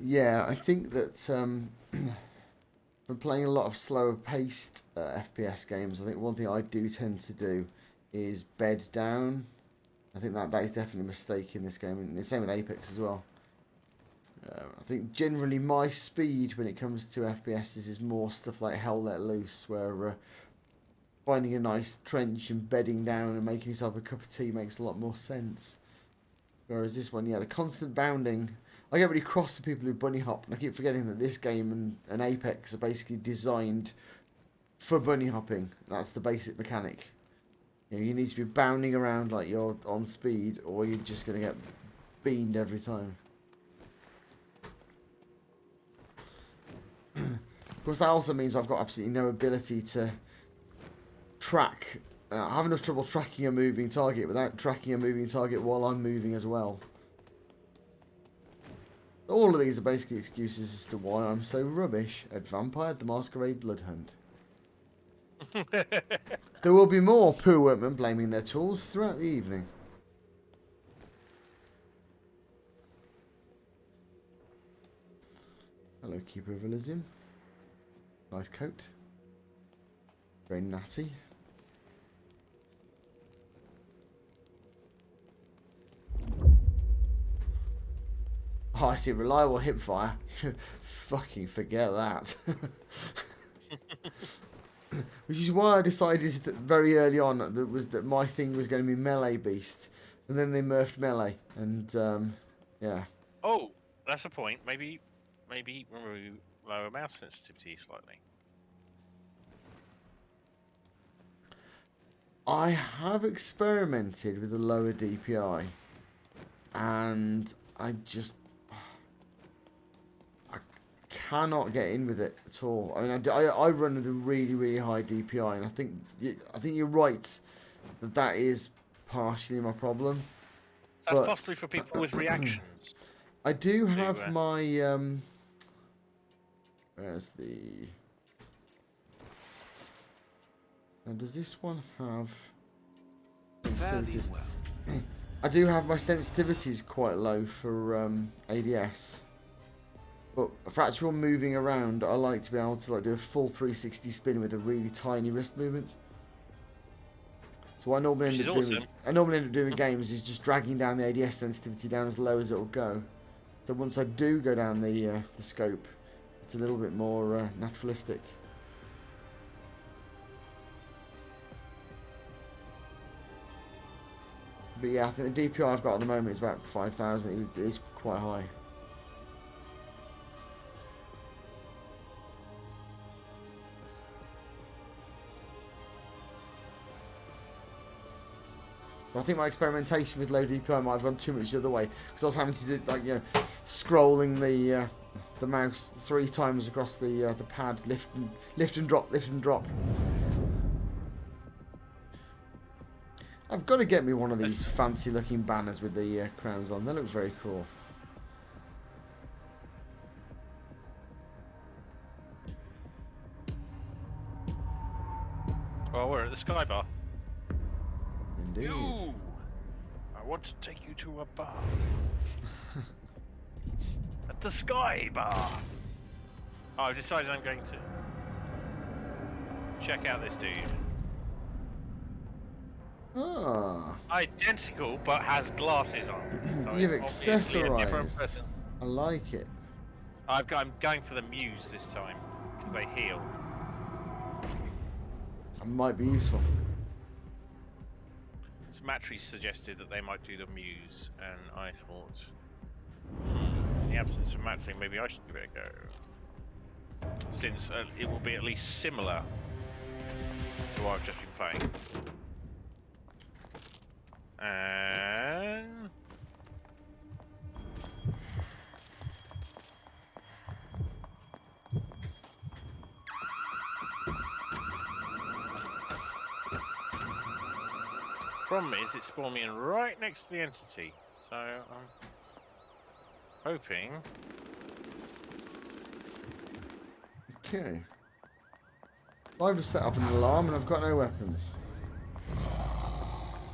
Yeah, I think that from playing a lot of slower paced FPS games, I think one thing I do tend to do is bed down. I think that is definitely a mistake in this game, and the same with Apex as well. I think generally my speed when it comes to FPSs is more stuff like Hell Let Loose, where finding a nice trench and bedding down and making yourself a cup of tea makes a lot more sense. Whereas this one, yeah, the constant bounding. I get really cross with people who bunny hop, and I keep forgetting that this game and Apex are basically designed for bunny hopping. That's the basic mechanic. You need to be bounding around like you're on speed, or you're just going to get beamed every time. Of course, that also means I've got absolutely no ability to track. I have enough trouble tracking a moving target without tracking a moving target while I'm moving as well. All of these are basically excuses as to why I'm so rubbish at Vampire the Masquerade Bloodhunt. There will be more poor workmen blaming their tools throughout the evening. Hello, Keeper of Elysium. Nice coat. Very natty. Oh, I see. Reliable hipfire. Fucking forget that. Which is why I decided that very early on that my thing was going to be melee beast, and then they nerfed melee, and yeah. Oh, that's a point. Maybe remove lower mouse sensitivity slightly. I have experimented with a lower DPI, and I cannot get in with it at all. I mean, I run with a really, really high DPI, and I think you're right that is partially my problem. That's possibly for people with reactions. I do have my where's the? Now, does this one have sensitivities? I do have my sensitivities quite low for ADS. But for actual moving around, I like to be able to do a full 360 spin with a really tiny wrist movement. So what I normally end up doing games is just dragging down the ADS sensitivity down as low as it will go. So once I do go down the scope, it's a little bit more naturalistic. But yeah, I think the DPI I've got at the moment is about 5,000. It is quite high. But I think my experimentation with low DPI might have gone too much the other way, because I was having to do scrolling the mouse 3 times across the pad, lift and drop, lift and drop. I've got to get me one of these fancy looking banners with the crowns on. They look very cool. Well, we're at the Sky Bar. Indeed. I want to take you to a bar. At the Sky Bar. Oh, I've decided I'm going to check out this dude. Ah. Identical, but has glasses on. So You've it's obviously a different accessorized. person. I like it. I'm going for the Muse this time because they heal. That might be useful. So Matry suggested that they might do the Muse, and I thought, in the absence of Matry, maybe I should give it a go, since it will be at least similar to what I've just been playing. And problem is it spawned me in right next to the entity, so I'm hoping. Okay. I've just set up an alarm and I've got no weapons.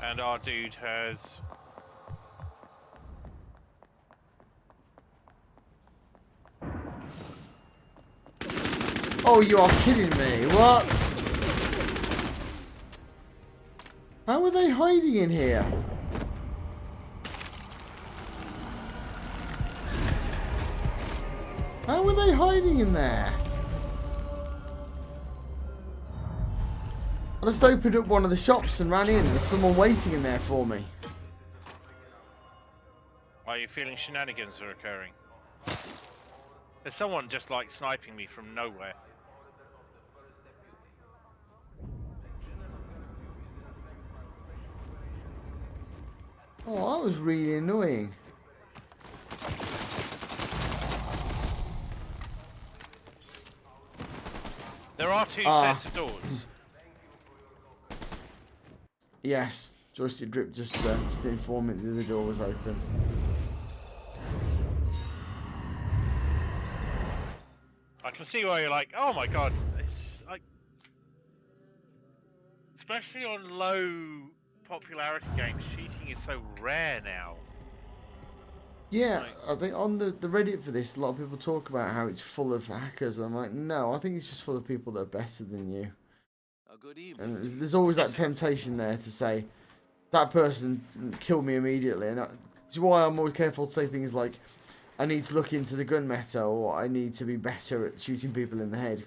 And our dude has. Oh, you are kidding me! What? How are they hiding in here? How are they hiding in there? I just opened up one of the shops and ran in. There's someone waiting in there for me. Are you feeling shenanigans are occurring? There's someone just like sniping me from nowhere. Oh, that was really annoying. There are two sets of doors. Yes, joystick drip just informed me that the door was open. I can see why you're like, oh my god, it's like, especially on low popularity games, cheating is so rare now. Yeah, I think on the Reddit for this, a lot of people talk about how it's full of hackers. And I'm like, no, I think it's just full of people that are better than you. A good evening. And there's always that temptation there to say, that person killed me immediately. And that's why I'm always careful to say things like, I need to look into the gun meta, or I need to be better at shooting people in the head.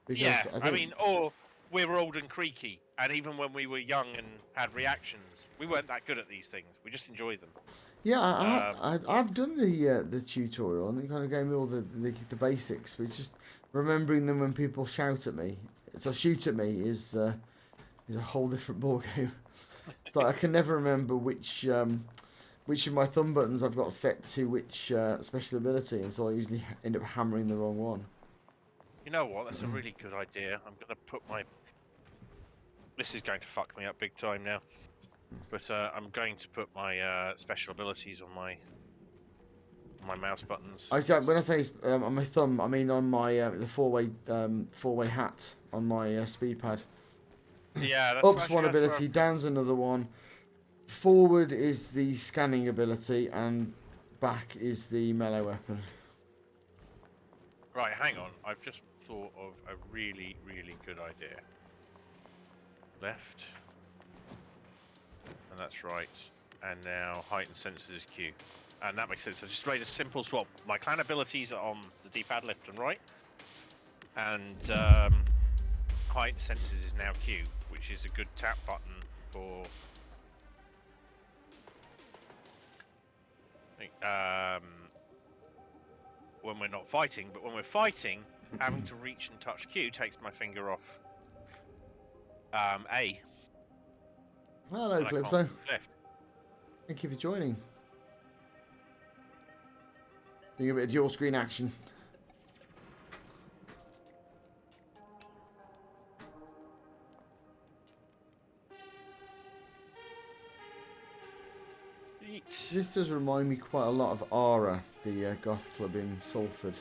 Because Yeah, I think, I mean, or we were old and creaky, and even when we were young and had reactions, we weren't that good at these things. We just enjoyed them. yeah, I've done the tutorial, and it kind of gave me all the basics. But it's just remembering them when people shout at me. So shoot at me is a whole different ball game. So I can never remember which of my thumb buttons I've got set to which special ability, and so I usually end up hammering the wrong one. You know what? That's a really good idea. I'm gonna put my. This is going to fuck me up big time now. But I'm going to put my special abilities on my mouse buttons. I say when I say on my thumb, I mean on my the four-way hat on my speed pad. Yeah, that's Up's one ability, down's another one. Forward is the scanning ability, and back is the melee weapon. Right, hang on. I've just thought of a really, really good idea. Left. And that's right. And now height and sensors is Q. And that makes sense. I just made a simple swap. My clan abilities are on the D-pad left and right. And height and sensors is now Q, which is a good tap button for when we're not fighting. But when we're fighting, having to reach and touch Q takes my finger off A. Hello, and I can't Calypso. move left. Thank you for joining. Doing a bit of dual screen action. This does remind me quite a lot of Ara, the goth club in Salford.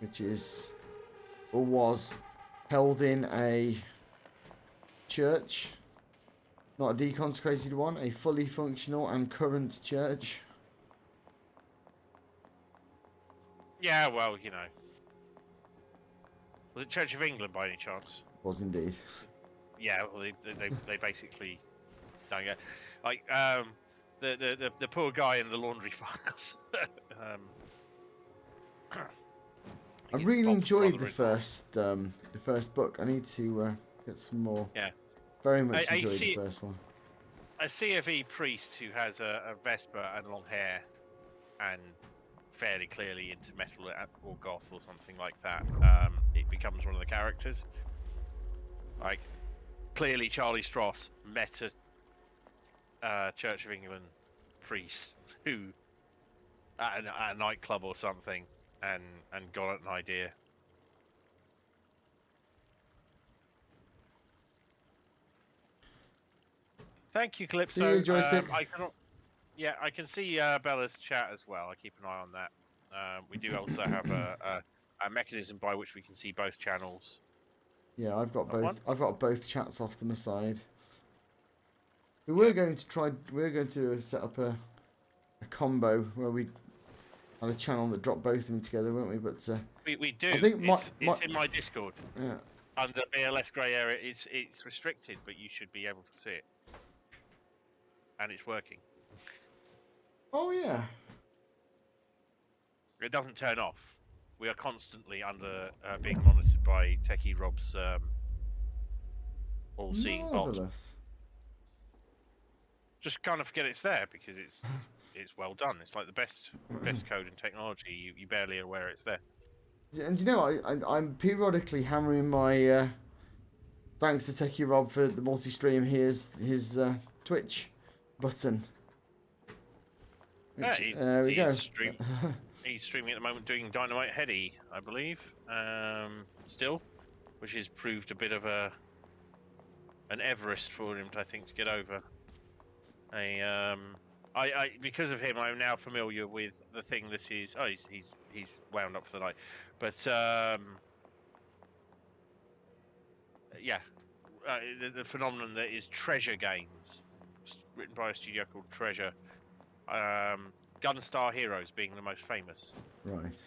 Which is, or was, held in a church. Not a deconsecrated one, a fully functional and current church. Yeah, well, you know. Was it Church of England by any chance? Was indeed. Yeah, well, they basically don't get like the poor guy in the laundry files. I really enjoyed the first book. I need to get some more. Yeah, very much enjoyed the first one. A CFE priest who has a Vespa and long hair, and fairly clearly into metal or goth or something like that. It becomes one of the characters. Like clearly, Charlie Stross met a Church of England priest who at a nightclub or something, and got an idea. Thank you, Calypso. See you, joystick. I can see Bella's chat as well. I keep an eye on that. We do also have a mechanism by which we can see both channels. Yeah, I've got both. I've got both chats off to my side. We're going to set up a combo where we had a channel that dropped both of them together, weren't we? But we do. I think it's in my Discord. Yeah. Under BLS grey area, it's restricted, but you should be able to see it, and it's working. Oh yeah. It doesn't turn off. We are constantly under being monitored by Techie Rob's all-seeing bot. Marvelous. just kind of forget it's there because it's well done. It's like the best code in technology. You barely are aware it's there. And you know, I'm periodically hammering my thanks to Techie Rob for the multi-stream. Here's his Twitch button. Which, there we go. He's streaming at the moment doing Dynamite Heady, I believe. Still, which has proved a bit of an Everest for him, I think, to get over. Because of him, I'm now familiar with the thing that is. Oh, he's wound up for the night, but yeah, the phenomenon that is treasure games, written by a studio called Treasure. Gunstar Heroes being the most famous. Right.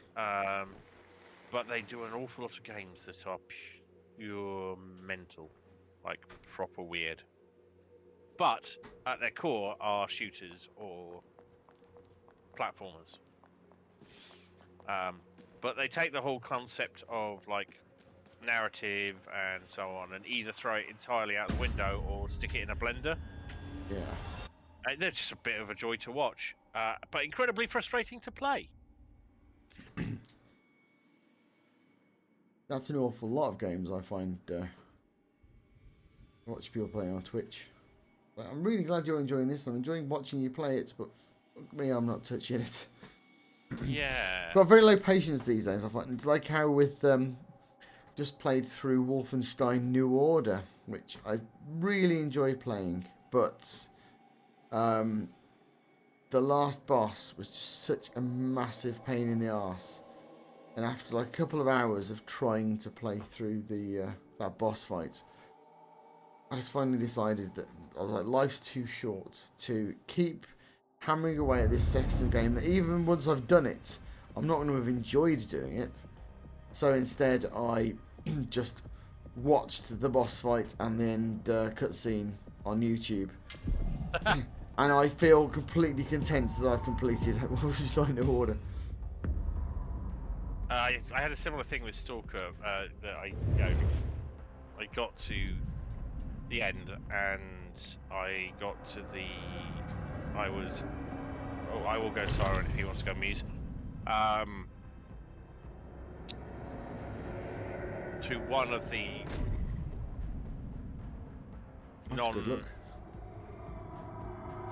But they do an awful lot of games that are pure mental, like proper weird. But at their core are shooters or platformers. But they take the whole concept of like narrative and so on, and either throw it entirely out the window or stick it in a blender. Yeah. They're just a bit of a joy to watch, but incredibly frustrating to play. That's an awful lot of games I find. Watch people playing on Twitch. Like, I'm really glad you're enjoying this. I'm enjoying watching you play it, but fuck me, I'm not touching it. Yeah. Got very low patience these days. I find it's like how with just played through Wolfenstein New Order, which I really enjoyed playing, but the last boss was just such a massive pain in the arse. And after like a couple of hours of trying to play through the that boss fight, I just finally decided that I was like, life's too short to keep hammering away at this section of game that even once I've done it, I'm not going to have enjoyed doing it. So instead, I just watched the boss fight and the end cutscene on YouTube. And I feel completely content that I've completed Wolfenstein New Order. I had a similar thing with Stalker that I got to the end and I got to I will go Siren if he wants to go mute. To one of the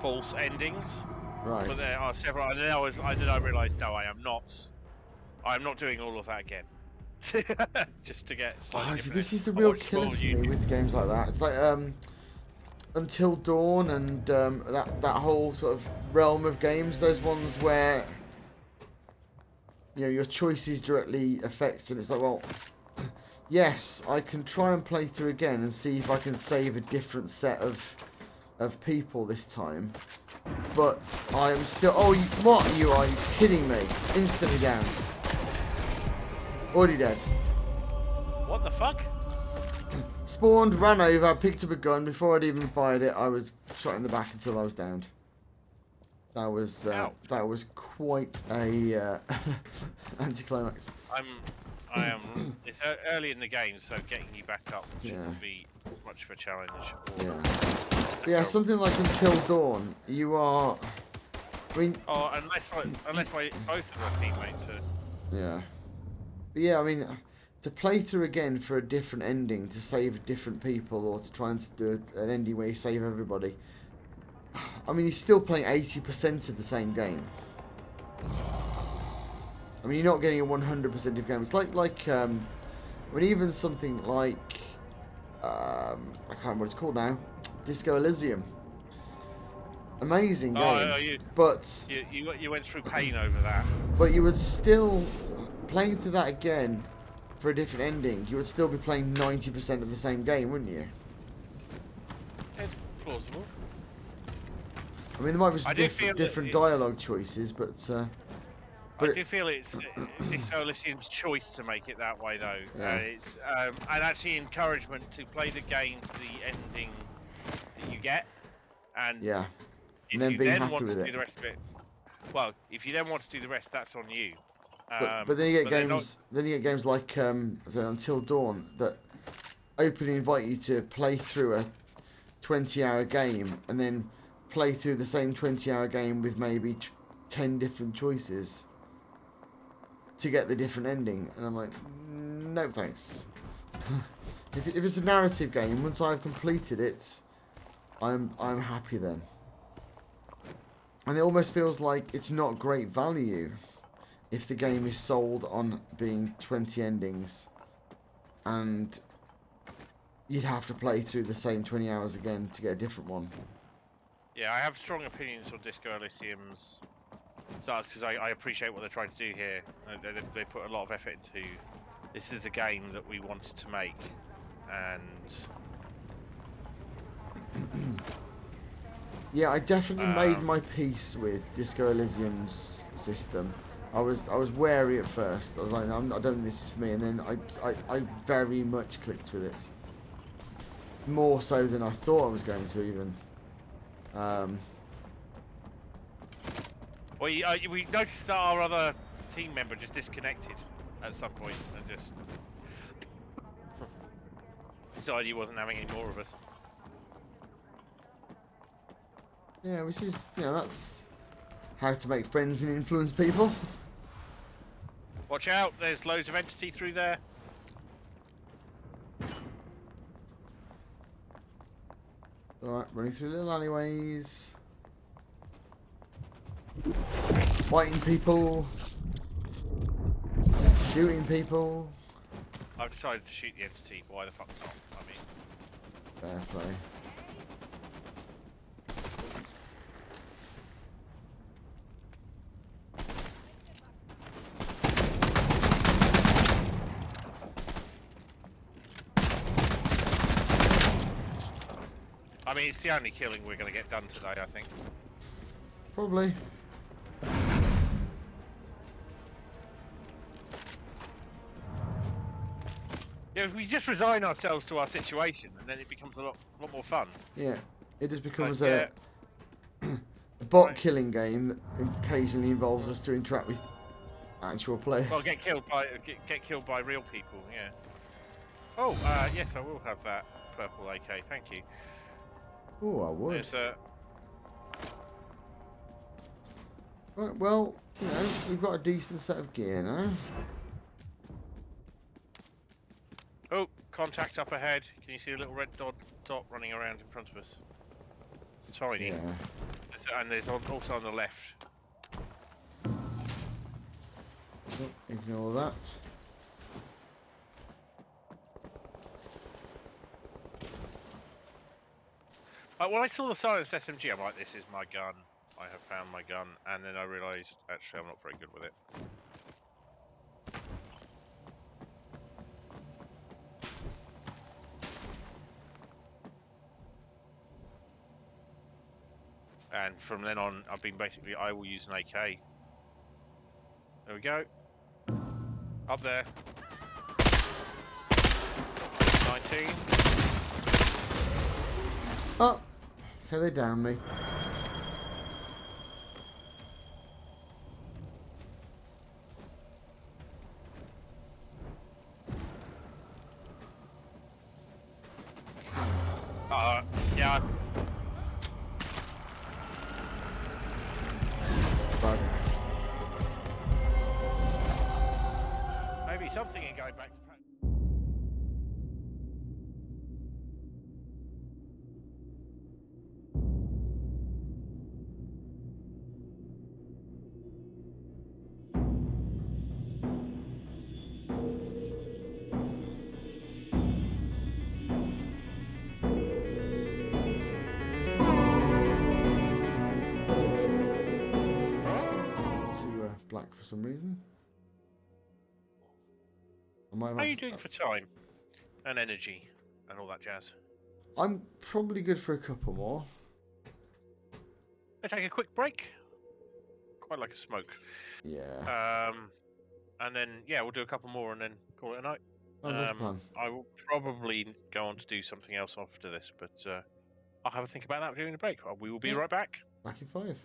false endings. Right. But there are several, and then I realised, no, I am not doing all of that again. Just to get slightly See, this is the real killer for me with games like that. It's like Until Dawn and that whole sort of realm of games. Those ones where your choices directly affect, and it's like, well, yes, I can try and play through again and see if I can save a different set of people this time. But I am still. Oh, what? Are you kidding me? Instantly down. Already dead. What the fuck? Spawned, ran over, picked up a gun. Before I'd even fired it, I was shot in the back until I was downed. That was quite a anticlimax. I am. It's early in the game, so getting you back up shouldn't be much of a challenge. Yeah, something like Until Dawn. You are. I mean. Oh, unless both of our teammates are. Yeah. But yeah, I mean, to play through again for a different ending, to save different people, or to try and do an ending where you save everybody. I mean, you're still playing 80% of the same game. I mean, you're not getting a 100% of the game. It's like I mean, even something like, I can't remember what it's called now, Disco Elysium. Amazing game, but you went through pain over that. But you would still, playing through that again for a different ending, you would still be playing 90% of the same game, wouldn't you? It's plausible. I mean, there might be some different dialogue choices, but I do feel it's Disco Elysium's choice to make it that way, though. Yeah. It's and actually encouragement to play the game to the ending that you get, and yeah, if and you then then want to do the rest of it, well, if you then want to do the rest, that's on you. But then you get games. Then you get games like Until Dawn that openly invite you to play through a 20-hour game and then play through the same 20-hour game with maybe 10 different choices to get the different ending. And I'm like, no thanks. If it's a narrative game, once I've completed it, I'm happy then. And it almost feels like it's not great value if the game is sold on being 20 endings and you'd have to play through the same 20 hours again to get a different one. Yeah, I have strong opinions on Disco Elysium's starts because I appreciate what they're trying to do here. They put a lot of effort into. This is the game that we wanted to make, and yeah, I definitely made my peace with Disco Elysium's system. I was wary at first. I was like, I don't think this is for me, and then I very much clicked with it. More so than I thought I was going to even. We noticed that our other team member just disconnected at some point and just decided he wasn't having any more of us. Yeah, which is, that's how to make friends and influence people. Watch out, there's loads of entity through there. Alright, running through little alleyways. Fighting people. Shooting people. I've decided to shoot the entity, why the fuck not? I mean... Fair play. I mean, it's the only killing we're going to get done today, I think. Probably. Yeah, we just resign ourselves to our situation, and then it becomes a lot more fun. Yeah, it just becomes Like, a bot killing game that occasionally involves us to interact with actual players. Well, get killed by real people. Yeah. Oh, yes, I will have that purple AK. Thank you. Oh, I would. There's a... Right, well, we've got a decent set of gear now. Oh, contact up ahead. Can you see a little red dot running around in front of us? It's tiny. Yeah. And there's also on the left. Oh, ignore that. When I saw the silenced SMG, I'm like, this is my gun. I have found my gun. And then I realised, actually, I'm not very good with it. And from then on, I've been basically, I will use an AK. There we go. Up there. 19. Oh, okay, they downed me. Yeah. Bug. Maybe something in going back to Prague. To black for some reason. I might have How are you doing for time and energy and all that jazz? I'm probably good for a couple more. Let's take a quick break. Quite like a smoke. Yeah. And then yeah, we'll do a couple more and then call it a night. Sounds like a plan. I will probably go on to do something else after this, but I'll have a think about that during the break. We will be right back. Back in 5.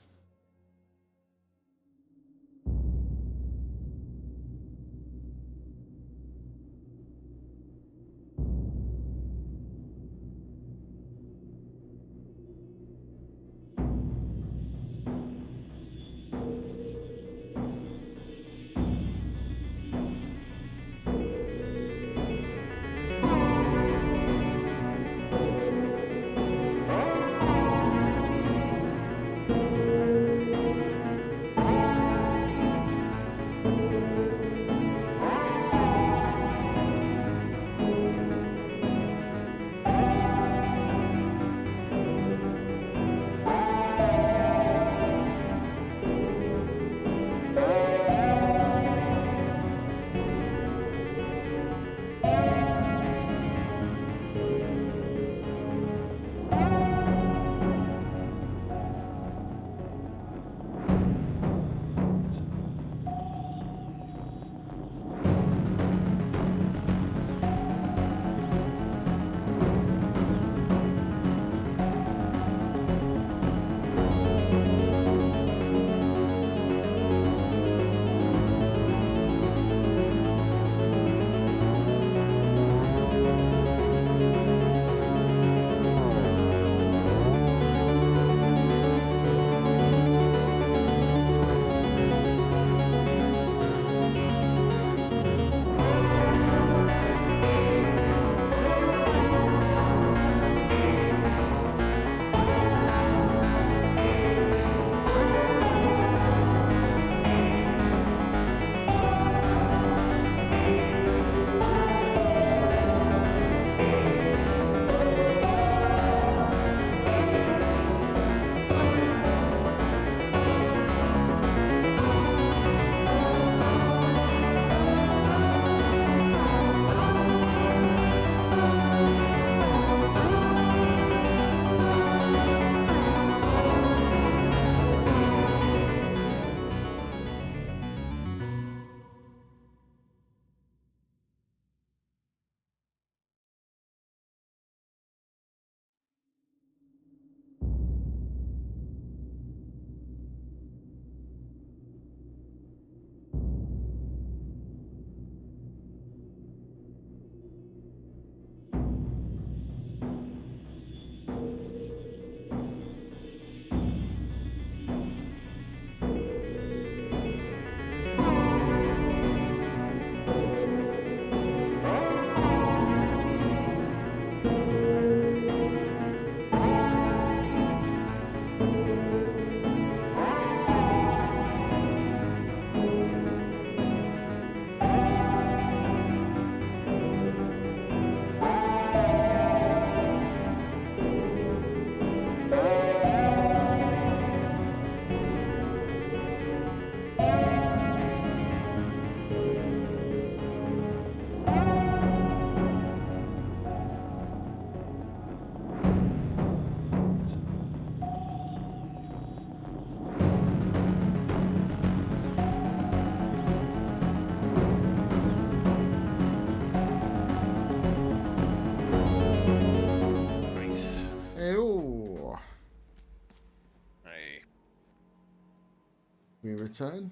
we return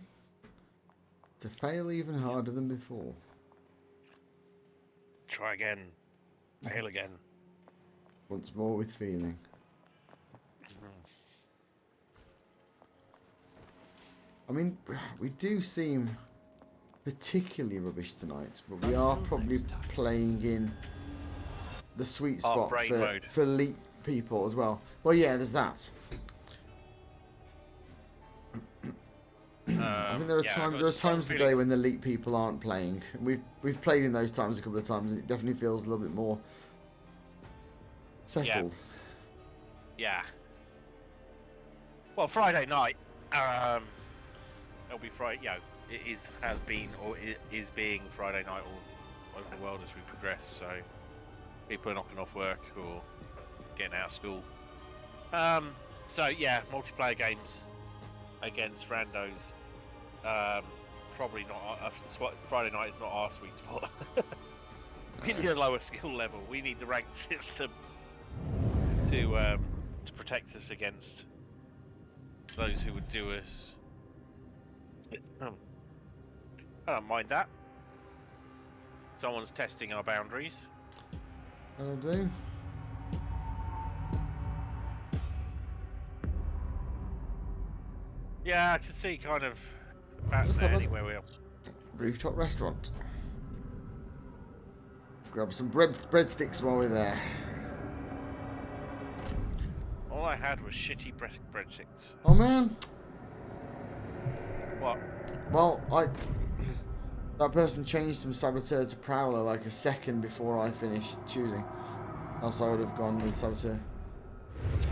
to fail even harder than before. Try again. Fail again. Once more with feeling. I mean, we do seem particularly rubbish tonight, but we are probably playing in the sweet spot for elite people as well. Well, yeah, there's that. I think there are times today when the elite people aren't playing. We've played in those times a couple of times, and it definitely feels a little bit more settled. Yeah. Well, Friday night. It'll be Friday. It has been or it is being Friday night all over the world as we progress. So people are knocking off work or getting out of school. So yeah, multiplayer games against randos. Probably not. Friday night is not our sweet spot. We need a lower skill level. We need the ranked system to protect us against those who would do us. I don't mind that. Someone's testing our boundaries. That'll do. Yeah, I can see kind of the pattern there anywhere we are. Rooftop restaurant. Grab some breadsticks while we're there. All I had was shitty breadsticks. Oh man. What? Well, that person changed from Saboteur to Prowler like a second before I finished choosing. Else I would have gone with Saboteur.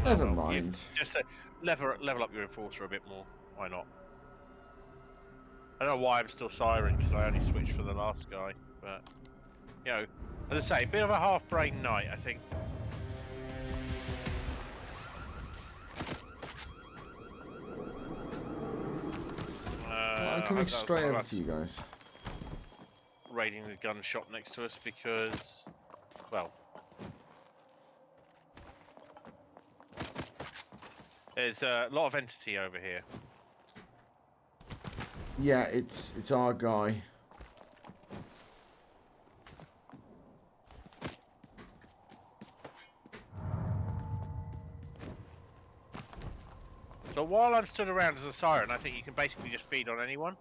Never mind. Just level up your Enforcer a bit more. Why not? I don't know why I'm still Siren, because I only switched for the last guy. But, you know, as I say, a bit of a half-brain night, I think. I'm coming straight over to you guys. Raiding the gun shop next to us because, well, there's a lot of entity over here. Yeah, it's our guy. So while I'm stood around as a Siren, I think you can basically just feed on anyone.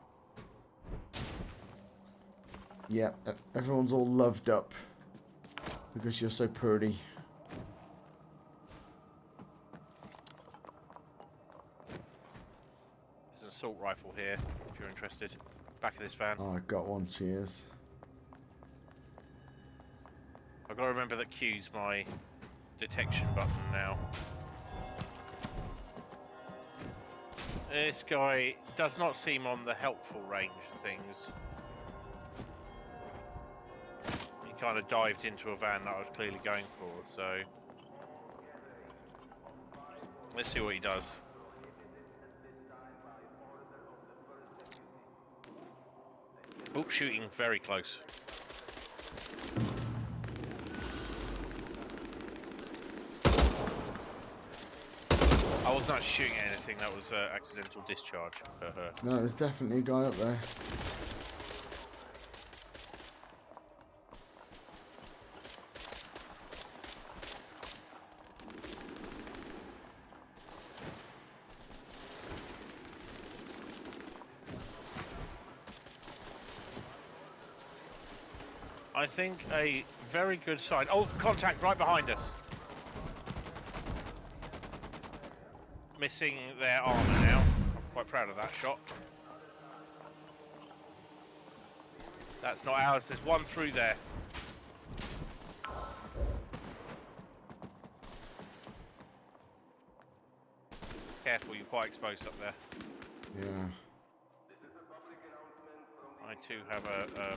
Yeah, everyone's all loved up because you're so pretty. There's an assault rifle here, if you're interested. Back of this van. Oh, I got one, cheers. I've got to remember that Q's my detection button now. This guy does not seem on the helpful range of things. He kind of dived into a van that I was clearly going for, so let's see what he does. Oh, shooting very close. I was not shooting at anything, that was accidental discharge. No, there's definitely a guy up there. I think a very good sign. Oh, contact right behind us. Missing their armour now. I'm quite proud of that shot. That's not ours. There's one through there. Careful, you're quite exposed up there. Yeah. I too have a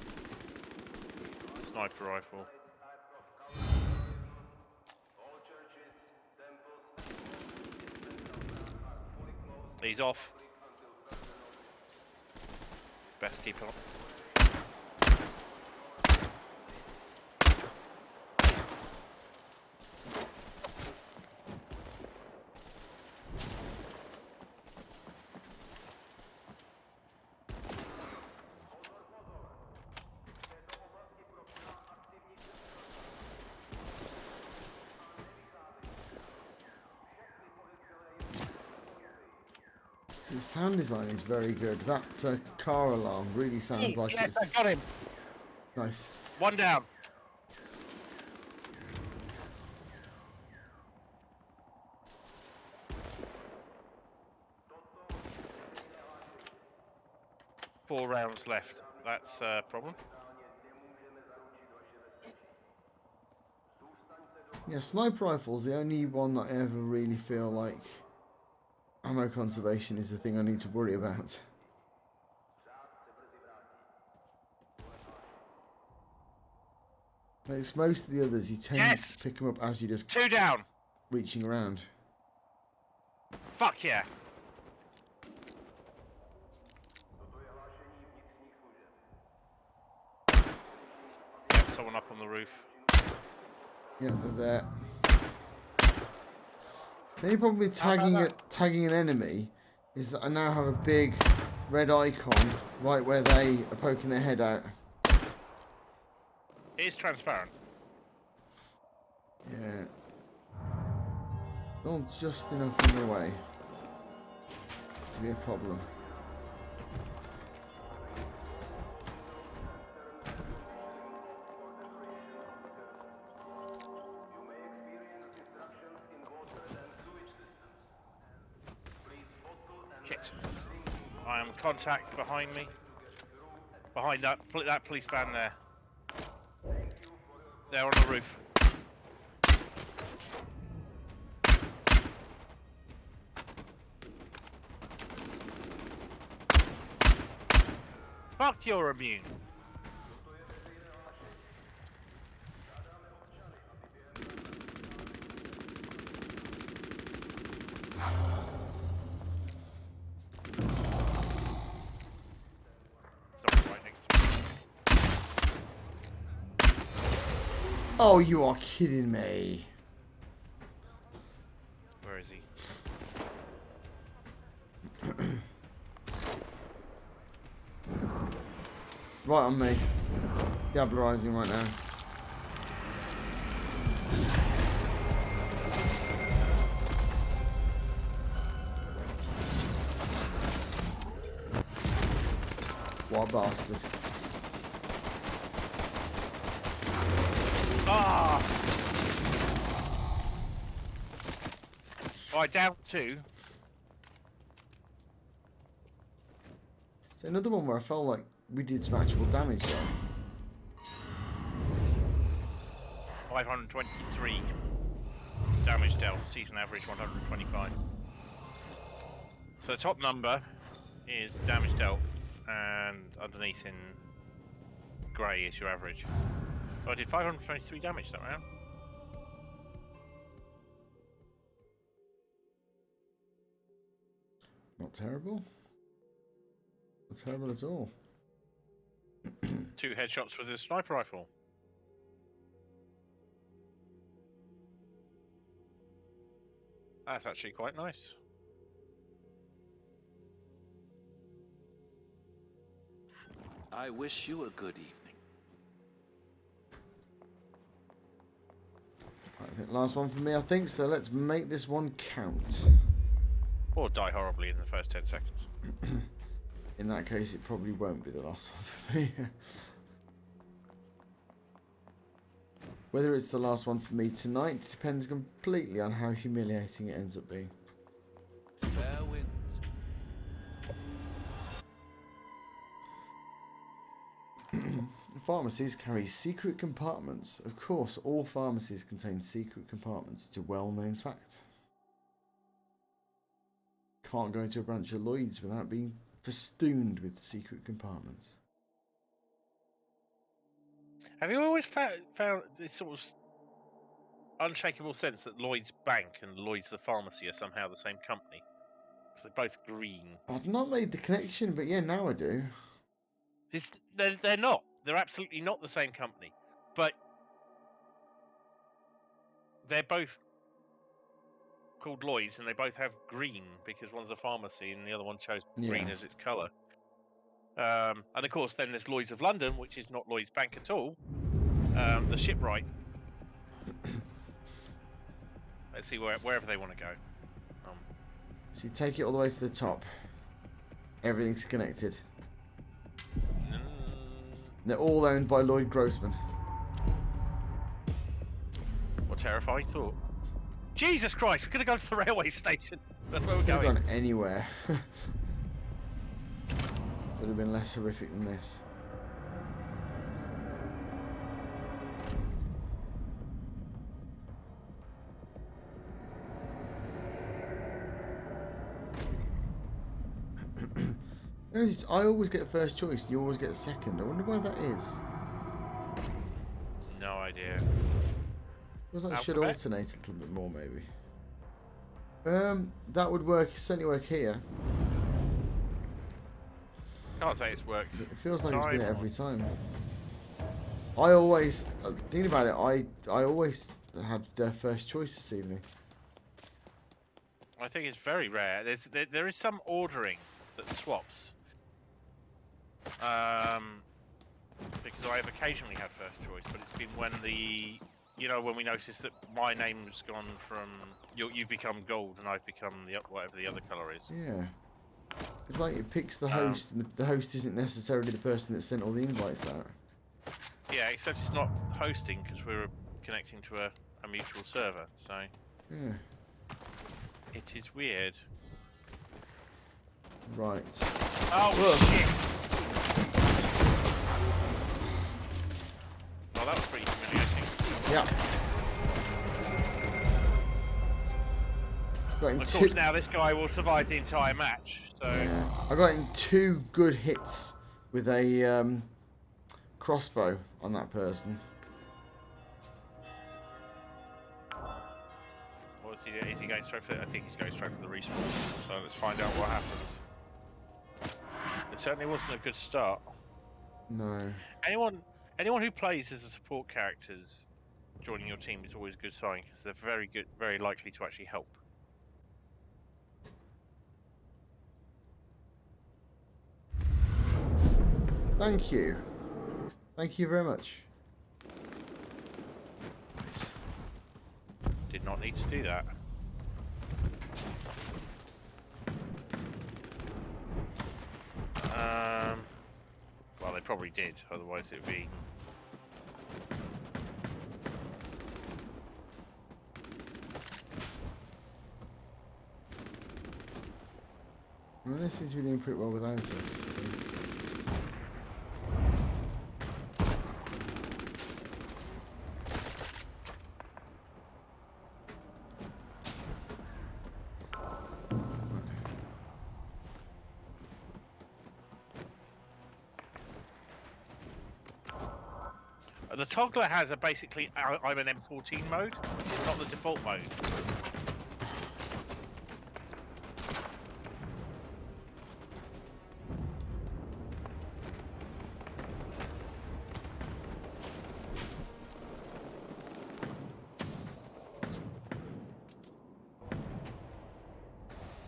sniper rifle. He's off. Best keep on. The sound design is very good. That car alarm really sounds like Yes, it's I got him. nice. One down. Four rounds left. That's a problem. Yeah, sniper rifle's the only one that I ever really feel like ammo conservation is the thing I need to worry about. Like, most of the others, you tend to pick them up as you're just Two down. reaching around. Fuck yeah. Yep, someone up on the roof. Yeah, they're there. The only problem with tagging an enemy is that I now have a big red icon right where they are poking their head out. It is transparent. Yeah. Not just enough in the way to be a problem. Shit. I am contact behind me. Behind that police van there. They're on the roof. Fuck, you're immune. Someone right next to me. Oh, you are kidding me. Where is he? Right on me. Diablerizing right now. What a bastard. Ah! Alright, down two. So another one where I felt like we did some actual damage there. 523 damage dealt, season average 125. So the top number is damage dealt, and underneath in grey is your average. So I did 523 damage that round. Not terrible. Not terrible at all. 2 headshots with a sniper rifle. That's actually quite nice. I wish you a good evening. Right, I think last one for me, I think, so let's make this one count. Or die horribly in the first 10 seconds. In that case, it probably won't be the last one for me. Whether it's the last one for me tonight depends completely on how humiliating it ends up being. Fair winds. Pharmacies carry secret compartments. Of course, all pharmacies contain secret compartments. It's a well-known fact. Can't go into a branch of Lloyd's without being festooned with secret compartments. Have you always found this sort of unshakable sense that Lloyd's Bank and Lloyd's the pharmacy are somehow the same company? Because they're both green. I've not made the connection, but yeah, now I do. They're not. They're absolutely not the same company. But they're both called Lloyd's, and they both have green because one's a pharmacy and the other one chose green as its colour. And of course, then there's Lloyd's of London, which is not Lloyd's Bank at all. The shipwright. Let's see wherever they want to go. So you take it all the way to the top. Everything's connected. Mm. They're all owned by Lloyd Grossman. What a terrifying thought. Jesus Christ, we could have gone to the railway station. That's where we're Could have going. gone anywhere. Would have been less horrific than this. I always get first choice, and you always get second. I wonder why that is. No idea. Feels like it should Alphabet? alternate a little bit more, maybe. That would work. Certainly work here. Can't say it's worked. It feels like it's been Time. every time. I always think about it. I always had first choice this evening. I think it's very rare. There is some ordering that swaps. Because I have occasionally had first choice, but it's been when when we notice that my name's gone from you've become gold and I've become whatever the other colour is. Yeah. It's like it picks the host, and the host isn't necessarily the person that sent all the invites out. Yeah, except it's not hosting because we're connecting to a mutual server, so Yeah. it is weird. Right. Oh Whoa. shit! Well, that was pretty humiliating. Yeah. Got in Of two. course, now this guy will survive the entire match, so Yeah. I got in 2 good hits with a crossbow on that person. what is he doing? Is he going straight for? I think he's going straight for the respawn. So let's find out what happens. It certainly wasn't a good start. No. Anyone who plays as the support characters joining your team is always a good sign because they're very good, very likely to actually help. Thank you. Thank you very much. Did not need to do that. Well, they probably did. Otherwise, it would be. Well, this seems to be doing pretty well without us. The toggler has a basically I'm an M14 mode. It's not the default mode.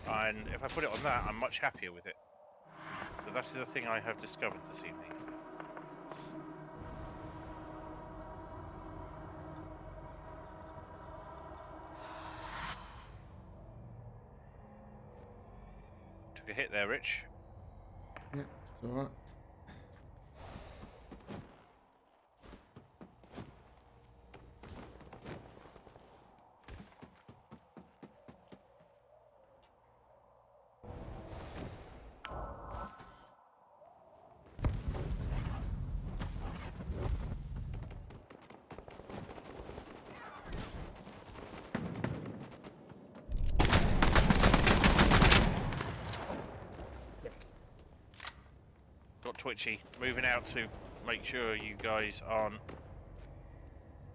And if I put it on that, I'm much happier with it. So that is the thing I have discovered this evening. Took a hit there, Rich. Yeah, it's alright. Got twitchy. Moving out to make sure you guys aren't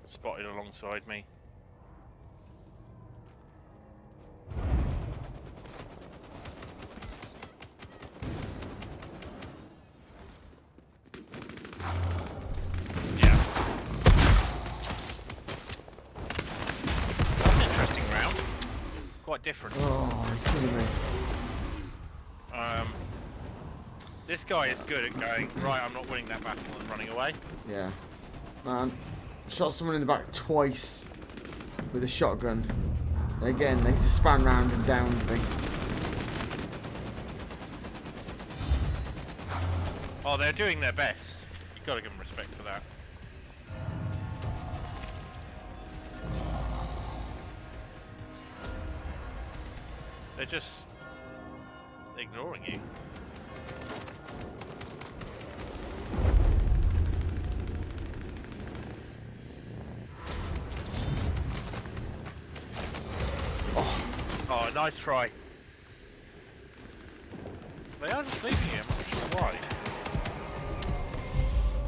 spotted alongside me. Yeah. That's an interesting round. Quite different. Oh, you're kidding me. This guy is good at going, right, I'm not winning that battle and running away. Yeah. Man, shot someone in the back twice with a shotgun. And again, they just span round and downed me. Oh, they're doing their best. You've got to give them respect for that. They're just ignoring you. Oh, nice try. They are just leaving you, I'm not sure why.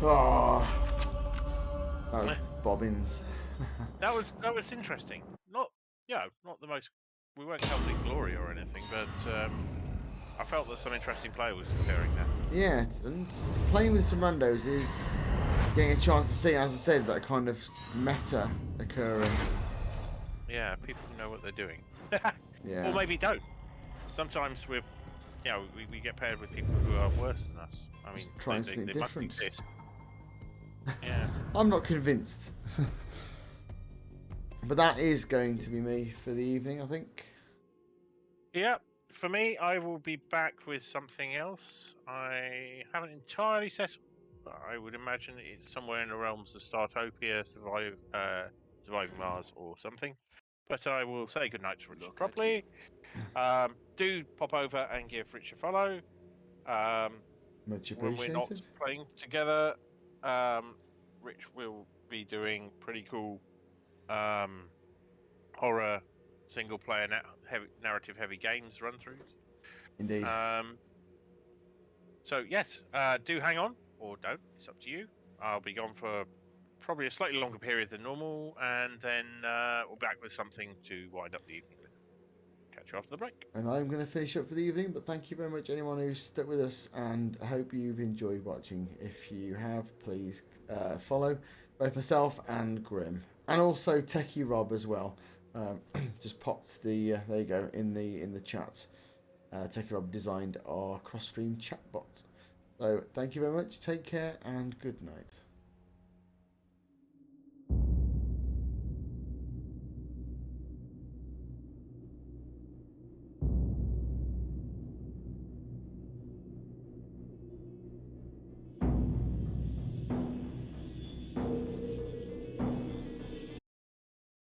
Oh, that was bobbins. That was interesting. Not not the most. We weren't covered in glory or anything, but I felt that some interesting play was occurring there. Yeah, and playing with some randos is getting a chance to see, as I said, that kind of meta occurring. Yeah, people who know what they're doing. Yeah. Or maybe don't. Sometimes we get paired with people who are worse than us. I mean, Just trying something they different. must exist. Yeah. I'm not convinced. But that is going to be me for the evening, I think. Yeah. For me, I will be back with something else. I haven't entirely settled, but I would imagine it's somewhere in the realms of Startopia, Surviving Mars, or something. But I will say goodnight to Richard properly. Do pop over and give Rich a follow. Much When we're not appreciated. playing together, Rich will be doing pretty cool horror single player narrative heavy games run throughs. Indeed. So yes, do hang on or don't. It's up to you. I'll be gone for probably a slightly longer period than normal, and then we'll be back with something to wind up the evening with. Catch you after the break. And I'm going to finish up for the evening, but thank you very much anyone who's stuck with us, and I hope you've enjoyed watching. If you have, please follow both myself and Grim, and also Techie Rob as well. Just popped the there you go in the chat. Techie Rob designed our cross stream chatbot. So thank you very much. Take care and good night.